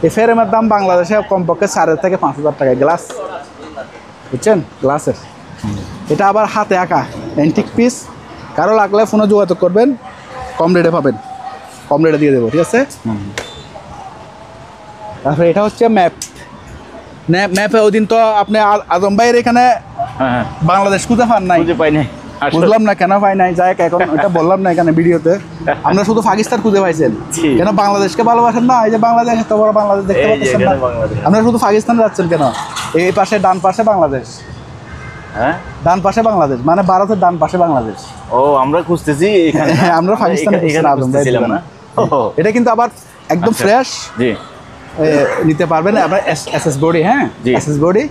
এই ফ্রেমের দাম বাংলাদেশে কমপক্ষে 4000 থেকে 5000 টাকা গ্লাস, বুঝছেন, গ্লাসের। এটা আবার হাতে আঁকা অ্যান্টিক পিস, কারো লাগলে ফোনে যোগাযোগ করবেন, কম রেটে পাবেন, কম রেটে দিয়ে দেবো, ঠিক আছে। তারপরে এটা হচ্ছে ম্যাপে ওই দিন তো আপনি আজম ভাইয়ের এখানে বাংলাদেশ খুঁজে পান নাই, পাই নাই, বুঝলাম না কেন পাই নাই, যাই এখন এটা বললাম না এখানে ভিডিওতে। আমরা শুধু পাকিস্তান খুঁজে পাইছেন, কেন বাংলাদেশকে ভালোবাসেন না? এই যে বাংলাদেশ, এত বড় বাংলাদেশ দেখতে পাচ্ছেন না, আপনারা শুধু পাকিস্তান যাচ্ছেন কেন? এই পাশে ডান পাশে বাংলাদেশ, হ্যাঁ, ডান পাশে বাংলাদেশ, মানে ভারতের ডান পাশে বাংলাদেশ। ও আমরা খুঁজতেছি এখানে, আমরা পাকিস্তানে খুঁজতেছিলাম না। এটা কিন্তু আবার একদম ফ্রেশ, জি, নিতে পারবেন আপনার এসএস বডি, হ্যাঁ, এসএস বডি।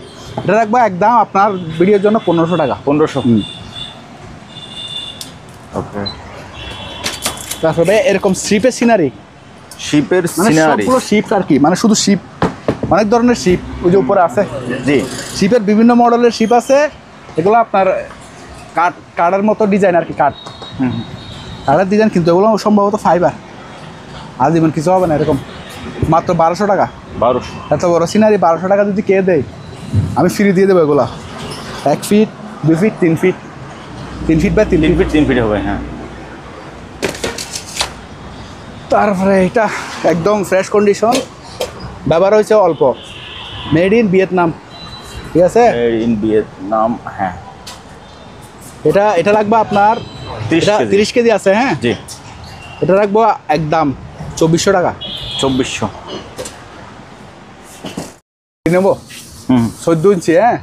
এটা রাখবো একদম আপনার ভিডিওর জন্য 1500 টাকা। 1500, ওকে। তারপরে এরকম শিপের সিনারি, শিপের মানে সিনারি, সবগুলো শিপ আর কি, মানে শুধু শিপ, অনেক ধরনের শিপ ওই যে উপরে আছে, জি, শিপের বিভিন্ন মডেলের শিপ আছে। এগুলো আপনার কাঠের মতো ডিজাইন আর কি, কাঠের ডিজাইন, কিন্তু এগুলো সম্ভবত ফাইবার, আজীবন কিছু হবে না। এরকম মাত্র 1200 টাকা। 1200, এত বড় সিনারি 1200 টাকা যদি কে দেয়, আমি ফ্রি দিয়ে দেবো এগুলো। 1 feet 2 feet 3 feet, 3 feet by 3 feet, 3 feet হবে, হ্যাঁ। তারপরে এটা একদম ফ্রেশ কন্ডিশন, ব্যবহার হয়েছে অল্প, মেড ইন ভিয়েতনাম, ঠিক আছে, ইন ভিয়েতনাম, হ্যাঁ। এটা রাখবো আপনার 30 কেজি আছে, হ্যাঁ, জি, এটা রাখবো একদম 2400 টাকা। 2400 নেবো 14 ইঞ্চি, হ্যাঁ,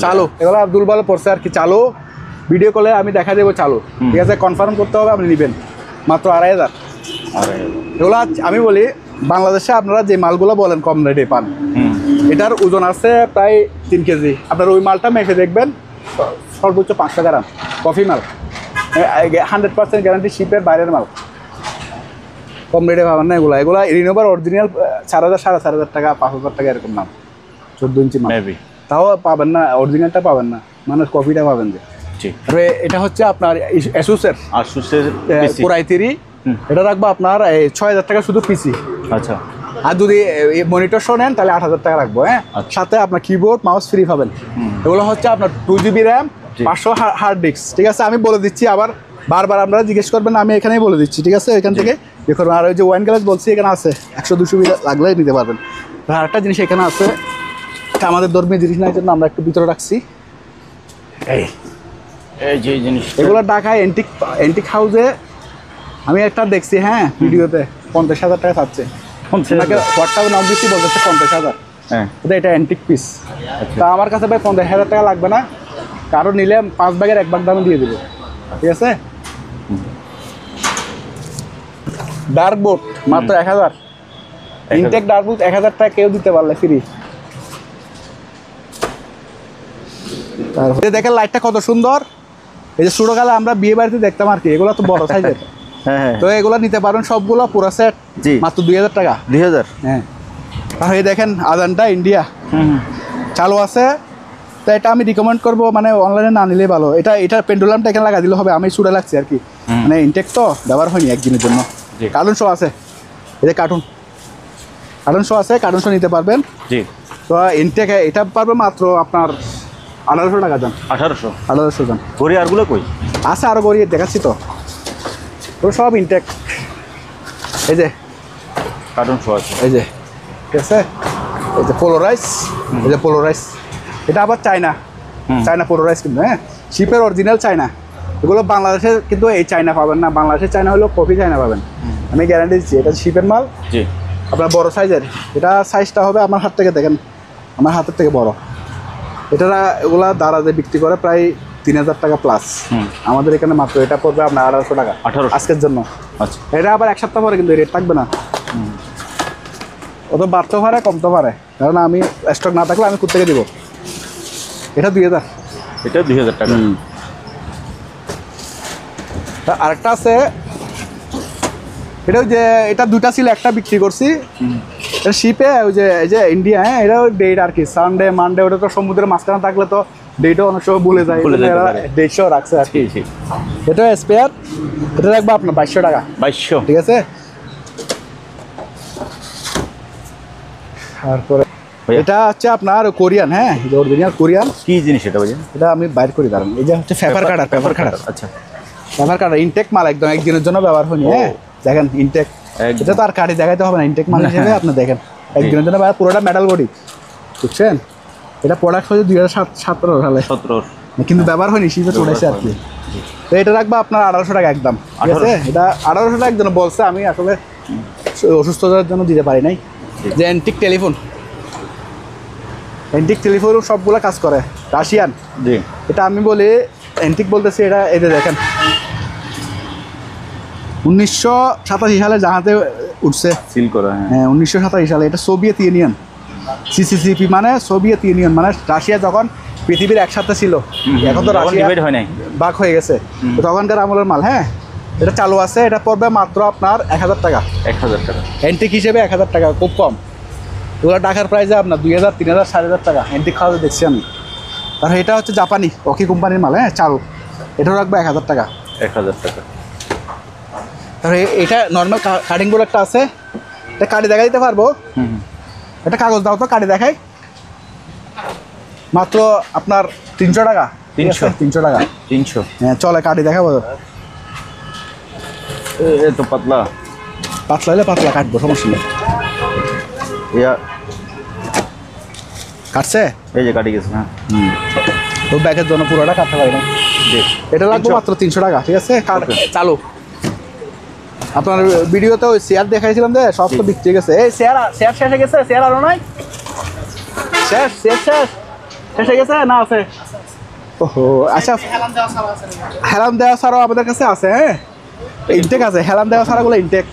চালু। এগুলো আব্দুল ভালো পড়ছে আর কি, চালু। ভিডিও কলে আমি দেখা দেবো চালু, ঠিক আছে, কনফার্ম করতে হবে, আপনি নেবেন মাত্র 2500। এগুলো আমি বলি বাংলাদেশে আপনারা যে মালগুলো বলেন কম রেটে পান, এটার ওজন আছে প্রায় 3 কেজি। আপনার ওই মালটা মেপে দেখবেন, সর্বোচ্চ 500 গ্রাম কফি মাল, 100% গ্যারান্টি, শিপের বাইরের মাল, কম রেটে পাবেন না। এগুলো রিনোভার অরিজিনাল 4000 4500 টাকা, 5000 টাকা এরকম নাম, 14 ইঞ্চি মাল, তাও পাবেন না, অরিজিনালটা পাবেন না, মানে কফিটা পাবেন যে। এটা হচ্ছে আপনার আসুসের কোরাই 3, এটা রাখবো আপনার 6000 টাকা শুধু পিসি। আচ্ছা, আর যদি মনিটর শো নেন তাহলে 8000 টাকা রাখবো, হ্যাঁ, সাথে আপনার কিবোর্ড মাউস ফ্রি পাবেন। এগুলো হচ্ছে আপনার 2 GB র্যাম, 500 হার্ড ডিস্ক, ঠিক আছে। আমি বলে দিচ্ছি, আবার বারবার আপনারা জিজ্ঞেস করবেন, আমি এখানেই বলে দিচ্ছি, ঠিক আছে, এখান থেকে দেখুন। আর ওই যে ওয়াইন গ্লাস বলছি, এখানে আছে 100-200 লাগলে নিতে পারবেন। আর একটা জিনিস এখানে আছে, আমাদের ধর্মীয় জিনিস নেওয়ার জন্য আমরা একটু ভিতরে রাখছি, এই এই যে জিনিস এগুলো ঢাকায় এন্টিক হাউসে আমি একটা দেখছি, হ্যাঁ ভিডিওতে 50,000 টাকা চাচ্ছে। ওনাকে হোয়াটসঅ্যাপে নাম দিচ্ছি, বলতেছে 50,000। হ্যাঁ এটা অ্যান্টিক পিস। তা আমার কাছে ভাই 50,000 টাকা লাগবে না, কারো নিলে 5 ভাগের 1 ভাগ দামে দিয়ে দেবো, ঠিক আছে। ডার্ক বোর্ড মাত্র 1000, ইনটেক ডার্ক বোর্ড 1000 টাকা কেউ দিতে পারলে ফ্রি। তারপরে দেখেন লাইটটা কত সুন্দর, এই যে ছোটকালে আমরা বিয়ে বাড়িতে দেখতাম আর কি, এগুলো তো বড় সাইজের। হ্যাঁ তো এগুলো নিতে পারেন সবগুলো পুরো সেট, জি মাত্র 2000 টাকা। 2000। হ্যাঁ, আর এই দেখেন আদানটা ইন্ডিয়া চালু আছে। তো এটা আমি রিকমেন্ড করবো, মানে অনলাইনে না নিলেই ভালো। এটা পেন্ডুলামটা এখানে লাগা দিলে হবে, আমি ছুটে লাগছি আর কি, মানে ইনটেক তো ব্যবহার হয়নি একদিনের জন্য। কার্টুন শো আছে, এই যে কার্টুন শো আছে, কার্টুন শো নিতে পারবেন। জি তো ইনটেক এটা পারবে মাত্র আপনার 1800 টাকা দাম। 1800 দাম। ঘড়ি আরগুলো কই আছে আরও গড়িয়ে দেখাচ্ছি তো, তো সব ইনটেক। এই যে কার্টুন শো আছে, এই যে ঠিক আছে, এই যে পোলোরাইজ, এই যে পোলোরাইজ, এটা আবার চায়না পোলোরাইজ কিন্তু, হ্যাঁ শিপের অরিজিনাল চায়না। এগুলো বাংলাদেশে কিন্তু এই চায়না পাবেন না, বাংলাদেশের চায়না হলো কপি চায়না পাবেন, আমি গ্যারান্টি দিচ্ছি। এটা শিপের মাল, জি আপনার বড় সাইজের। এটা সাইজটা হবে আমার হাত থেকে, দেখেন আমার হাতের থেকে বড়। এটা এগুলা দারাজে বিক্রি করে প্রায় 3000 টাকা প্লাস, আমাদের এখানে মাত্র এটা পড়বে আপনার 1800 টাকা 1800 আজকের জন্য। আচ্ছা, এটা আবার 1 সপ্তাহ পরে কিন্তু রেট থাকবে না, ও তো বাড়তেও পারে কমতেও পারে, কারণ আমি স্টক না থাকলে আমি কোথেকে দিব। এটা 2000। এটা 2000 টাকা। আরেকটা আছে, এটা ওই যে এটা দুটা ছিল, একটা বিক্রি করছি। এটা শিপে ওই যে এই যে ইন্ডিয়া, হ্যাঁ এটা ওই ডেট আর কি, সানডে মানডে, ওটা তো সমুদ্রের মাঝখানে থাকলে তো ডেটও অনেক সময় ভুলে যায়, ডেটও রাখছে আর কি। এটা স্পেয়ার, এটা রাখবো আপনার 2200 টাকা। 2200, ঠিক আছে। তারপরে এটা হচ্ছে আপনার কোরিয়ান, হ্যাঁ অরিজিনাল কোরিয়ান। কি জিনিস এটা ভাই? এটা আমি বাইর করি দাঁড়ান, এই যে হচ্ছে পেপার কাটার। আচ্ছা, পেপার কাটার ইনটেক মাল, একদম একদিনের জন্য ব্যবহার হয়নি। হ্যাঁ দেখেন ইনটেক, এটা তো আর কাটি দেখাইতে হবে না, ইনটেক মাল হিসেবে আপনি দেখেন একদিনের জন্য ব্যবহার, পুরোটা মেটাল বডি, বুঝছেন। এটা প্রোডাক্ট হয়েছে 2017 সালে, 17, কিন্তু ব্যবহার হয়নি, শীতে চলেছে আর কি। তো এটা রাখবো আপনার 1800 টাকা একদম, ঠিক আছে। এটা 1800 টাকা একজন বলছে, আমি আসলে অসুস্থতার জন্য দিতে পারি নাই। যে অ্যান্টিক টেলিফোন সবগুলো কাজ করে, রাশিয়ান। জি এটা আমি বলি অ্যান্টিক বলতেছি, এটা এই যে দেখেন 1987 সালে জাহাজে উঠছে, সিল করা। হ্যাঁ 1987 সালে। এটা সোভিয়েত ইউনিয়ন, সিসিসিপি মানে সোভিয়েত ইউনিয়ন, মানে রাশিয়া যখন পৃথিবীর একসাথে ছিল, এখন তো রাশিয়া হয় নাই, ভাগ হয়ে গেছে, তো তখনকার আমলের মাল। হ্যাঁ এটা চালু আছে, এটা পড়বে মাত্র আপনার 1000 টাকা। 1000 টাকা অ্যান্টিক হিসেবে 1000 টাকা, খুব কম। এগুলো টাকার প্রাইসে আপনার 2000, 3000, 4500 টাকা অ্যান্টিক খাওয়া দেখছি আমি। আর এটা হচ্ছে জাপানি ওকি কোম্পানির মাল, হ্যাঁ চালু, এটাও রাখবো 1000 টাকা। 1000 টাকা। তাহলে এটা নর্মাল কাটিং বোর্ড একটা আছে, এটা কাটি দেখা দিতে পারবো। এটা কাগজ দাও তো, কাটি দেখাই। মাত্র আপনার 300 টাকা। 300 টাকা। 300, হ্যাঁ চলে, কাটি দেখাবো। এ তো পাতলা হলে পাতলা কাটবো, সমস্যা নেই। কাটছে, এই যে কাটি গেছে। হ্যাঁ তো ব্যাগের জন্য পুরোটা কাটতে পারি না। এটা লাগবে মাত্র 300 টাকা, ঠিক আছে। চালু। আপনার ভিডিওতে ওই শেয়ার দেখাইছিলাম যে, সব তো বিক্রি গেছে। এই শেয়ার শেষ হয়ে গেছে, শেয়ার আরো নাই, শেষ হয়ে গেছে না আছে? ওহো আচ্ছা, হেলান দেওয়া ছাড়াও আমাদের কাছে আছে, হ্যাঁ ইনটেক আছে, হেলান দেওয়া ছাড়াগুলো ইনটেক।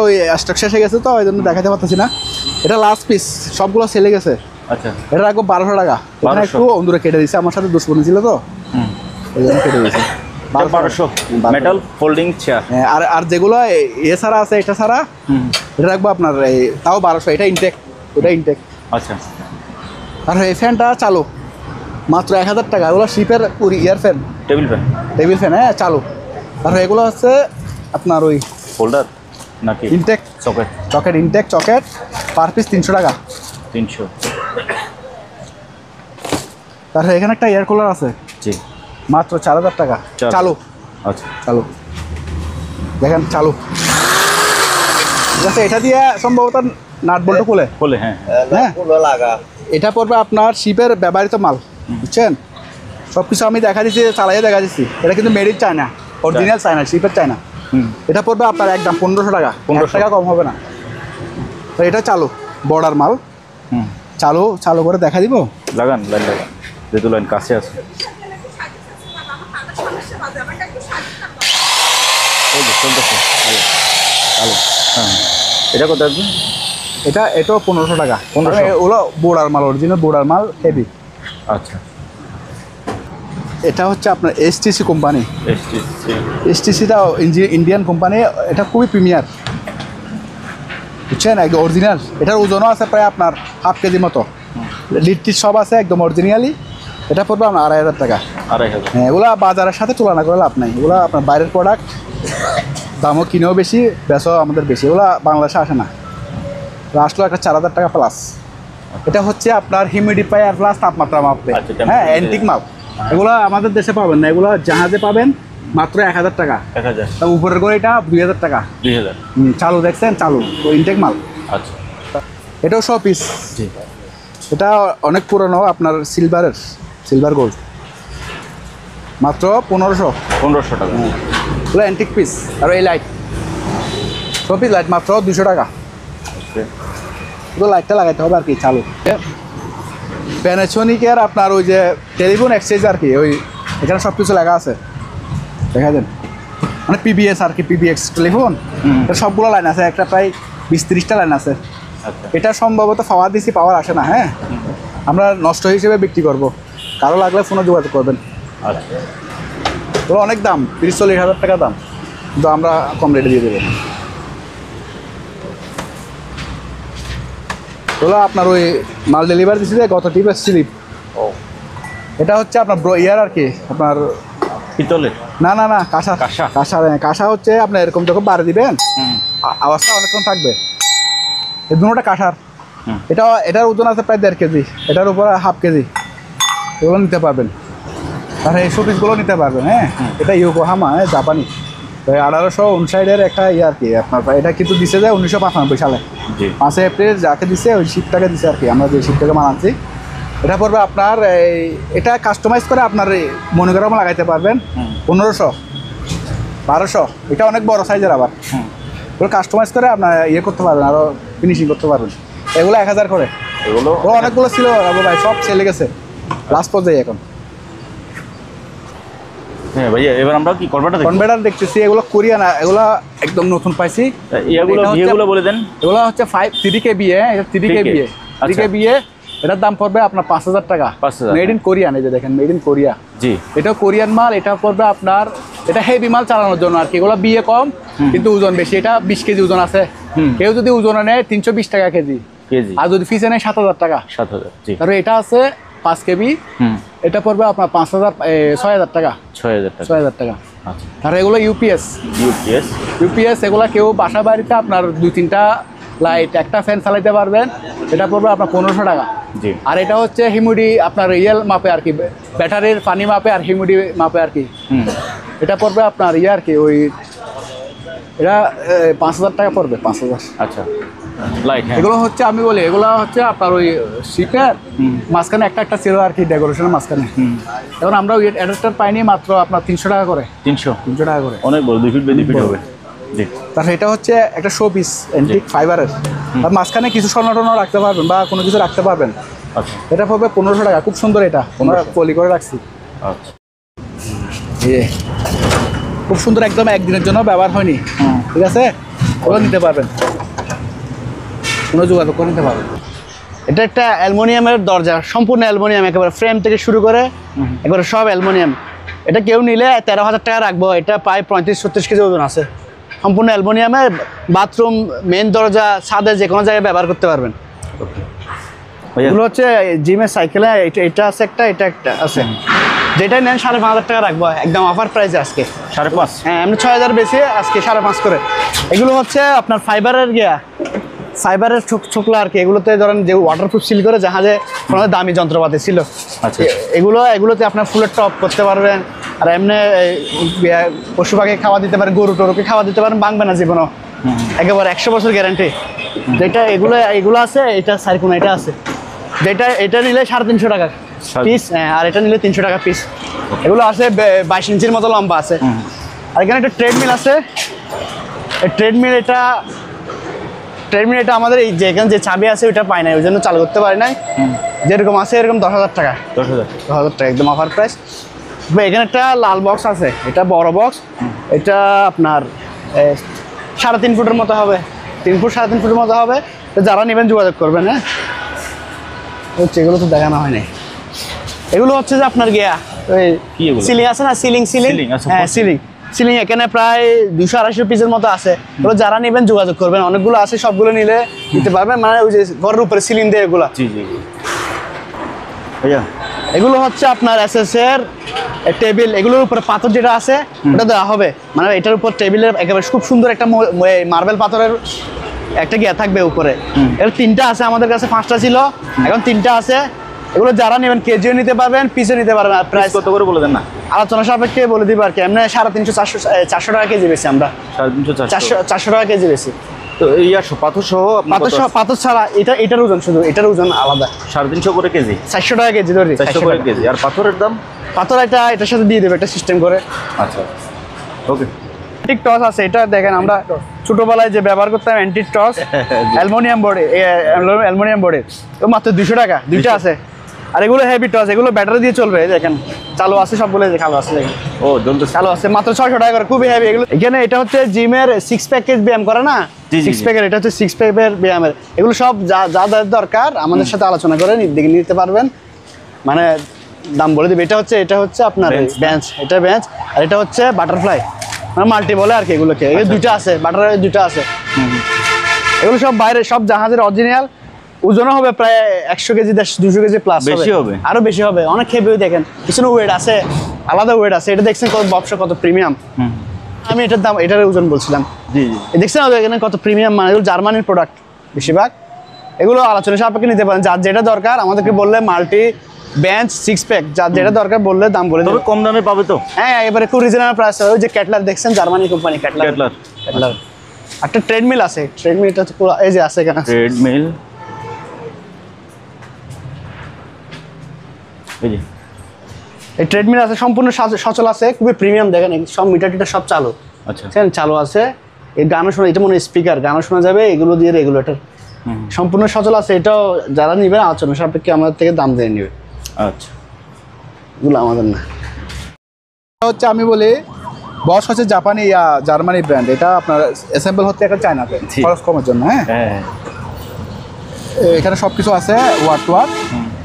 ওই স্টক শেষ হয়ে গেছে তো, ওই জন্য দেখাতে পারতেছি না। এটা লাস্ট পিস, সবগুলো সেলে গেছে। আচ্ছা, এটা রাখবো 1200 টাকা। এখানে একটু অন্ধুরে কেটে দিচ্ছে, আমার সাথে দুশ্মনী ছিল তো, ওই জন্য কেটে দিয়েছে। 1200 মেটাল ফোল্ডিং চেয়ার। হ্যাঁ, আর যেগুলো ছাড়া আছে, এটা ছাড়া এটা রাখবো আপনার এই তাও 1200। এটা ইনটেক, ওটা ইনটেক। আচ্ছা, আর এই ফ্যানটা চালু মাত্র 1000 টাকা। এগুলো শিপের ইয়ার ফ্যান, টেবিল ফ্যান, হ্যাঁ চালু। আর এগুলো হচ্ছে আপনার ওই হোল্ডার নাকি ইনটেক চকেট ইনটেক চকেট, পার পিস 300 টাকা। 300। তারপরে এখানে একটা এয়ার কুলার আছে, জি মাত্র 4000 টাকা। চালু। আচ্ছা, চালু, দেখেন চালু। ঠিক আছে, এটা দিয়ে সম্ভবত নাট বল্টু খুলে। হ্যাঁ হ্যাঁ, এটা পড়বে আপনার শিপের ব্যবহৃত মাল, বুঝছেন। সব কিছু আমি দেখা দিচ্ছি, চালাইয়ে দেখা দিচ্ছি। এটা কিন্তু made in China, original China, শিপের চায়না। এটা পড়বে আপনার একদম 1500 টাকা, 1500 টাকা কম হবে না। তো এটা চালু, বর্ডার মাল। চালু করে দেখা দিব। লাগান লাইন লাগান, যেহেতু লাইন কাছে আছে। এই যে চলতেছে চালু। হ্যাঁ, এটা কত আসবে? এটাও 1500 টাকা। 1500? ওগুলো বোর্ডার মাল, অরিজিনাল বোর্ডার মাল, হেভি। আচ্ছা, এটা হচ্ছে আপনার এসটিসি কোম্পানি। এসটিসি। এসটিসিটা ইন্ডিয়ান কোম্পানি, এটা খুবই প্রিমিয়ার, বুঝছেন, একদম অরিজিনাল। এটার ওজনও আছে প্রায় আপনার 1/2 কেজি মতো, লিড সব আছে একদম অরিজিনালি। এটা পড়বে আপনার 2500 টাকা। 2500? হ্যাঁ, এগুলা বাজারের সাথে তুলনা করে লাভ নাই। এগুলা আপনার বাইরের প্রোডাক্ট, দামও কিনেও বেশি, বেচও আমাদের বেশি। এগুলা বাংলাদেশে আসে না, আসলো একটা 4000 টাকা প্লাস। এটা হচ্ছে আপনার হিউমিডিফায়ার প্লাস তাপমাত্রা মাপবে। হ্যাঁ, অ্যান্টিক মাপ। এগুলো আমাদের দেশে পাবেন না, এগুলো জাহাজে পাবেন মাত্র 1000 টাকা। 1000? তা উপরের করে এটা 2000 টাকা। 2000? চালু দেখছেন, চালু তো ইনটেক মাল। আচ্ছা, এটাও 100 পিস। জি। এটা অনেক পুরনো, আপনার সিলভার গোল্ড, মাত্র 1500। 1500 টাকা। এগুলো অ্যান্টিক পিস। আর এই লাইট 100 পিস লাইট মাত্র 200 টাকা। শুধু লাইটটা লাগাইতে হবে আর কি, চালু। প্যানাসোনিকের আপনার ওই যে টেলিফোন এক্সচেঞ্জ আর কি, ওই এখানে সব কিছু লেখা আছে, দেখা দেন, মানে পিবিএস আর কি, পিবিএক্স টেলিফোন। এটা সবগুলো লাইন আছে, একটা প্রায় 20-30টা লাইন আছে। আচ্ছা, এটা সম্ভবত পাওয়ার দিছি, পাওয়ার আসে না। হ্যাঁ, আমরা নষ্ট হিসেবে বিক্রি করব, কারো লাগলে ফোনে যোগাযোগ করবেন। আচ্ছা। ওগুলো অনেক দাম, 30-40 হাজার টাকা দাম, কিন্তু আমরা কম রেটে দিয়ে দেবো। ওগুলো আপনার ওই মাল ডেলিভারি দিচ্ছে যে গত টিপের স্লিপ। ও, এটা হচ্ছে আপনার ইয়ার আর কি, আপনার পিতলের? না, কাঁসা। কাঁসা হচ্ছে আপনার এরকম যখন বাড়ি দিবেন, আওয়াজটা অনেকক্ষণ থাকবে। এই দুটোটা কাঁসার। এটার ওজন আছে প্রায় 1.5 কেজি, এটার উপরে 1/2 কেজি। এগুলো নিতে পারবেন, আর এই শোপিসগুলো নিতে পারবেন। হ্যাঁ, এটা ইয়োকোহামা, জাপানি, 1859-এর একটা ইয়ে আর কি আপনার। এটা কিন্তু দিছে যায় 1995 সালে, 5 এপ্রিল যাকে দিছে ওই শিপটাকে দিছে আর কি, আমরা যে শিপটাকে মানাচ্ছি। এটা পড়বে আপনার এটা কাস্টমাইজ করে আপনার মনোগ্রাম লাগাইতে পারবেন 1500, 1200। এটা অনেক বড় সাইজের, আবার ওগুলো কাস্টমাইজ করে আপনার ইয়ে করতে পারবেন, আরও ফিনিশিং করতে পারবেন। এগুলো 1000 করে। এগুলো অনেকগুলো ছিল ভাই, সব চলে গেছে লাস্ট পর্যায়ে এখন। হ্যাঁ ভাইয়া, এবার আমরা কি কনভার্টার দেখতেছি, এগুলো কোরিয়ান, এগুলো একদম নতুন পাইছি। এগুলো বলে দেন। এগুলো হচ্ছে 3KB, এটা 3KB, 3KB। এটার দাম পড়বে আপনার 5000 টাকা। মেড ইন কোরিয়ান, এই যে দেখেন, মেড ইন কোরিয়া। জি, এটা কোরিয়ান মাল। এটা পড়বে আপনার, এটা হেভি মাল চালানোর জন্য আর কি। এগুলো বিয়ে কম কিন্তু ওজন বেশি। এটা 20 কেজি ওজন আছে। কেউ যদি ওজনে নেয় 320 টাকা কেজি, আর যদি ফিসে নেয় 7000 টাকা। 7000। জি। তারপরে এটা আছে 5KB, এটা পড়বে আপনার 6000 টাকা। 6000 টাকা। আচ্ছা। আর এগুলো ইউপিএস। এগুলো কেউ বাসা বাড়িতে আপনার 2-3টা লাইট, একটা ফ্যান চালাইতে পারবেন। এটা পড়বে আপনার 1500 টাকা। জি। আর এটা হচ্ছে হিউমিডি, আপনার রিয়েল মাপে আর কি, ব্যাটারির পানি মাপে আর হিউমিডি মাপে আর কি। এটা পড়বে আপনার ইয়ে আর কি, ওই এটা 5000 টাকা পড়বে, 5000। আচ্ছা, লাইট। এগুলো হচ্ছে আমি বলি, এগুলো হচ্ছে আপনার ওই শিপের মাঝখানে একটা ছিল আর কি, ডেকোরেশনের মাঝখানে। এখন আমরা ওই অ্যাডাপ্টার পাইনি, মাত্র আপনার 300 টাকা করে। 300 টাকা করে, অনেক বড়, 2 ফিট বেশি ফিট হবে। জি। তার এটা হচ্ছে একটা শো পিস, অ্যান্টিক ফাইবারের। আর মাঝখানে কিছু স্বর্ণ রাখতে পারবেন বা কোনো কিছু রাখতে পারবেন। আচ্ছা। এটা পড়বে 1500 টাকা, খুব সুন্দর। এটা আমরা পলি করে রাখছি। আচ্ছা, খুব সুন্দর, একদম একদিনের জন্য ব্যবহার হয়নি। ঠিক আছে, ওগুলো নিতে পারবেন, কোনো যোগাযোগ করে নিতে পারবেন। এটা একটা অ্যালুমিনিয়ামের দরজা, সম্পূর্ণ অ্যালুমিনিয়াম, একেবারে ফ্রেম থেকে শুরু করে একেবারে সব অ্যালুমিনিয়াম। এটা কেউ নিলে 13000 টাকা রাখবো। এটা প্রায় 35-36 কেজি ওজন আছে, সম্পূর্ণ অ্যালুমিনিয়ামের। বাথরুম, মেন দরজা, ছাদে যে কোনো জায়গায় ব্যবহার করতে পারবেন। এগুলো হচ্ছে জিমের সাইকেলে, এটা আছে একটা, এটা একটা আছে। যেটাই নেন 5500 টাকা রাখবো, একদম অফার প্রাইসে আজকে। 5.5? হ্যাঁ, এমনি 6000 বেশি, আজকে 5.5 করে। এগুলো হচ্ছে আপনার ফাইবারের ফাইবারের ছোকলা আর কি। এগুলোতে ধরেন যে ওয়াটারপ্রুফ সিল করে জাহাজে কোনো দামি যন্ত্রপাতি ছিল। আচ্ছা। এগুলোতে আপনার ফুলের টপ করতে পারবেন। আর এমনি পশু পাখি খাওয়া দিতে পারেন, গরু টরুকে খাওয়া দিতে পারেন, ভাঙবে না জীবনও, একেবারে 100 বছর গ্যারান্টি। যেটা এগুলো আছে, এটা সাইরকোনা, এটা আছে যেটা, এটা নিলে 350 টাকা। পিস, আর এটা নিলে 300 টাকা পিস। এগুলো আছে 22 ইঞ্চির মতো লম্বা আছে। আর এখানে একটা ট্রেডমিল আছে। এই ট্রেডমিল এটা আমাদের এই যে এখানে যে চাবি আছে ওইটা পাই নাই, ওই জন্য চালু করতে পারি নাই। যেরকম আছে এরকম 10,000 টাকা। 10,000 টাকা একদম অফার প্রাইস। এখানে একটা লাল বক্স আছে, এটা বড় বক্স। এটা আপনার 3.5 ফুটের মতো হবে, 3 ফুট 3.5 ফুটের মতো হবে। তো যারা নেবেন যোগাযোগ করবেন। হ্যাঁ হচ্ছে এগুলো তো দেখানো হয়নি। এগুলো হচ্ছে যে আপনার গিয়া ওই সিলিং আছে না, সিলিং হ্যাঁ সিলিং এখানে প্রায় 200-250 পিসের মতো আছে। এগুলো যারা নেবেন যোগাযোগ করবেন, অনেকগুলো আছে, সবগুলো নিতে পারবেন। মানে ওই যে ঘরের উপরে সিলিং দেয় এগুলো। ভাইয়া এগুলো হচ্ছে আপনার এসএস এর টেবিল। এগুলোর উপরে পাথর যেটা আছে ওটা দেওয়া হবে, মানে এটার উপর টেবিলের একেবারে খুব সুন্দর একটা মার্বেল পাথরের একটা গিয়া থাকবে উপরে। এর 3টা আছে, আমাদের কাছে 5টা ছিল, এখন 3টা আছে। এগুলো যারা নেবেন কেজিও নিতে পারবেন, পিসও নিতে পারবেন। আর প্রাইস কত করে বলে দেন না? আলোচনা সাপেক্ষে বলে দিব আর কি। এমনি 350-400 টাকা কেজি বেশি আমরা। 400 টাকা কেজি বেশি। তো এই পাথর সহ পাথর ছাড়া এটার ওজন, শুধু এটার ওজন আলাদা 350 করে কেজি, 400 টাকা কেজি ধরি। 400 করে কেজি। আর পাথরের দাম? পাথর এটার সাথে দিয়ে দেবে একটা সিস্টেম করে। আচ্ছা ওকে। অ্যান্টিক টস আছে, এটা দেখেন আমরা ছোটবেলায় যে ব্যবহার করতাম অ্যান্টিক টস, অ্যালুমিনিয়াম বোর্ডে তো মাত্র 200 টাকা দুইটা আছে। আর এগুলো হেভি টস, এগুলো ব্যাটারি দিয়ে চলবে। দেখেন চালু আছে, সবগুলো চালু আছে। দেখেন ও জ্বলতে চালু আছে, মাত্র 600 টাকা করে, খুবই হেভি এগুলো। এখানে এটা হচ্ছে জিমের 6 প্যাকেজ ব্যায়াম করে না, 6 প্যাকের, এটা হচ্ছে 6 প্যাকের ব্যায়ামের। এগুলো সব যা দরকার আমাদের সাথে আলোচনা করে নিতে পারবেন, মানে দাম বলে দিবে। এটা হচ্ছে আপনার বেঞ্চ, এটা বেঞ্চ। আর এটা হচ্ছে বাটারফ্লাই, মানে মাল্টি বলে আর কি এগুলোকে। এই দুইটা আছে, বাটারফ্লাই দুইটা আছে। এগুলো সব বাইরে, সব জাহাজের অরিজিনাল। ওজনও হবে প্রায় 100 কেজি 200 কেজি প্লাস হবে, আরো বেশি হবে। অনেক হেভি দেখেন, পিছনে ওয়েট আছে, আলাদা ওয়েট আছে। এটা দেখছেন কত বক্সটা কত প্রিমিয়াম। আমি এটার দাম, এটার ওজন বলছিলাম। দেখছেন এখানে কত প্রিমিয়াম, মানে এগুলো জার্মানির প্রোডাক্ট বেশিরভাগ। এগুলো আলোচনা সাপেক্ষে নিতে পারেন, যার যেটা দরকার আমাদেরকে বললে। মাল্টি বেঞ্চ 6 প্যাক, যার যেটা দরকার বললে দাম বলে দেবে। কম দামে পাবে তো? হ্যাঁ এবারে খুব রিজনেবল প্রাইস। ওই যে ক্যাটলার দেখছেন, জার্মানি কোম্পানি ক্যাটলার। একটা ট্রেডমিল আছে, ট্রেডমিলটা তো পুরো এই যে আছে এখানে ট্রেডমিল। এই ট্রেডমিল আছে, সম্পূর্ণ সচল আছে, খুবই প্রিমিয়াম। দেখেন সব মিটার সব চালু। আচ্ছা চালু আছে। এই গানও শোনা, এটা মনে হয় স্পিকার, গানও শোনা যাবে। এগুলো দিয়ে রেগুলেটর সম্পূর্ণ সচল আছে। এটাও যারা নিবে আলোচনা সাপেক্ষে আমাদের থেকে দাম দিয়ে নিবে। আচ্ছা এগুলো আমাদের না হচ্ছে, আমি বলি বস হচ্ছে জাপানি জার্মানি ব্র্যান্ড। এটা আপনার অ্যাসেম্বল হচ্ছে একটা চায়নাতে, খরচ কমের জন্য। হ্যাঁ এখানে সব কিছু আছে, ওয়াট।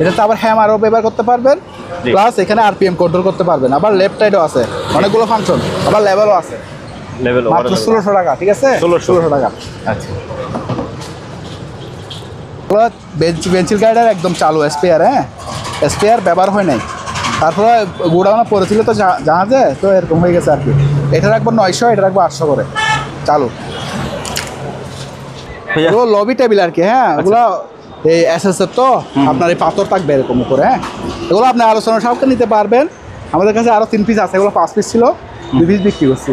এটাতে আবার হ্যামারও ব্যবহার করতে পারবেন, প্লাস এখানে আরপিএম কন্ট্রোল করতে পারবেন। আবার লেফট সাইডও আছে, অনেকগুলো ফাংশন। আবার লেভেলও আছে, মাত্র 1600 টাকা। ঠিক আছে, 1600 টাকা। আচ্ছা বেঞ্চিল গাইডার একদম চালু, স্পেয়ার। স্পেয়ার ব্যবহার হয় নাই, তারপরে গোডাউনে পড়েছিল তো জাহাজে, তো এরকম হয়ে গেছে আর কি। এটা রাখবো 900, এটা রাখবো 800 করে চালু। এগুলো লবি টেবিল আর কি। হ্যাঁ এগুলো এই এসএসের তো আপনার এই পাথর থাকবে এরকম উপরে। এগুলো আপনি আলোচনা সাপেক্ষে নিতে পারবেন। আমাদের কাছে আরও 3 পিস আছে, এগুলো 5 পিস ছিল, 2 পিস বিক্রি করছি।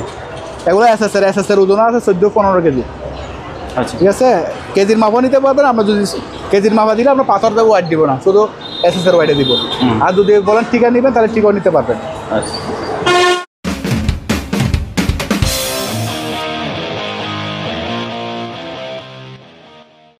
এগুলো এসএসের ওজন আছে 14-15 কেজি। আচ্ছা ঠিক আছে, কেজির মাপও নিতে পারবেন। আমরা যদি কেজির মাপা দিলে আমরা পাথর দেবো, ওয়াইট দিব না, শুধু এসএসের ওয়াইটে দিব। আর যদি বলেন টিকা নেবেন তাহলে টিকাও নিতে পারবেন। আচ্ছা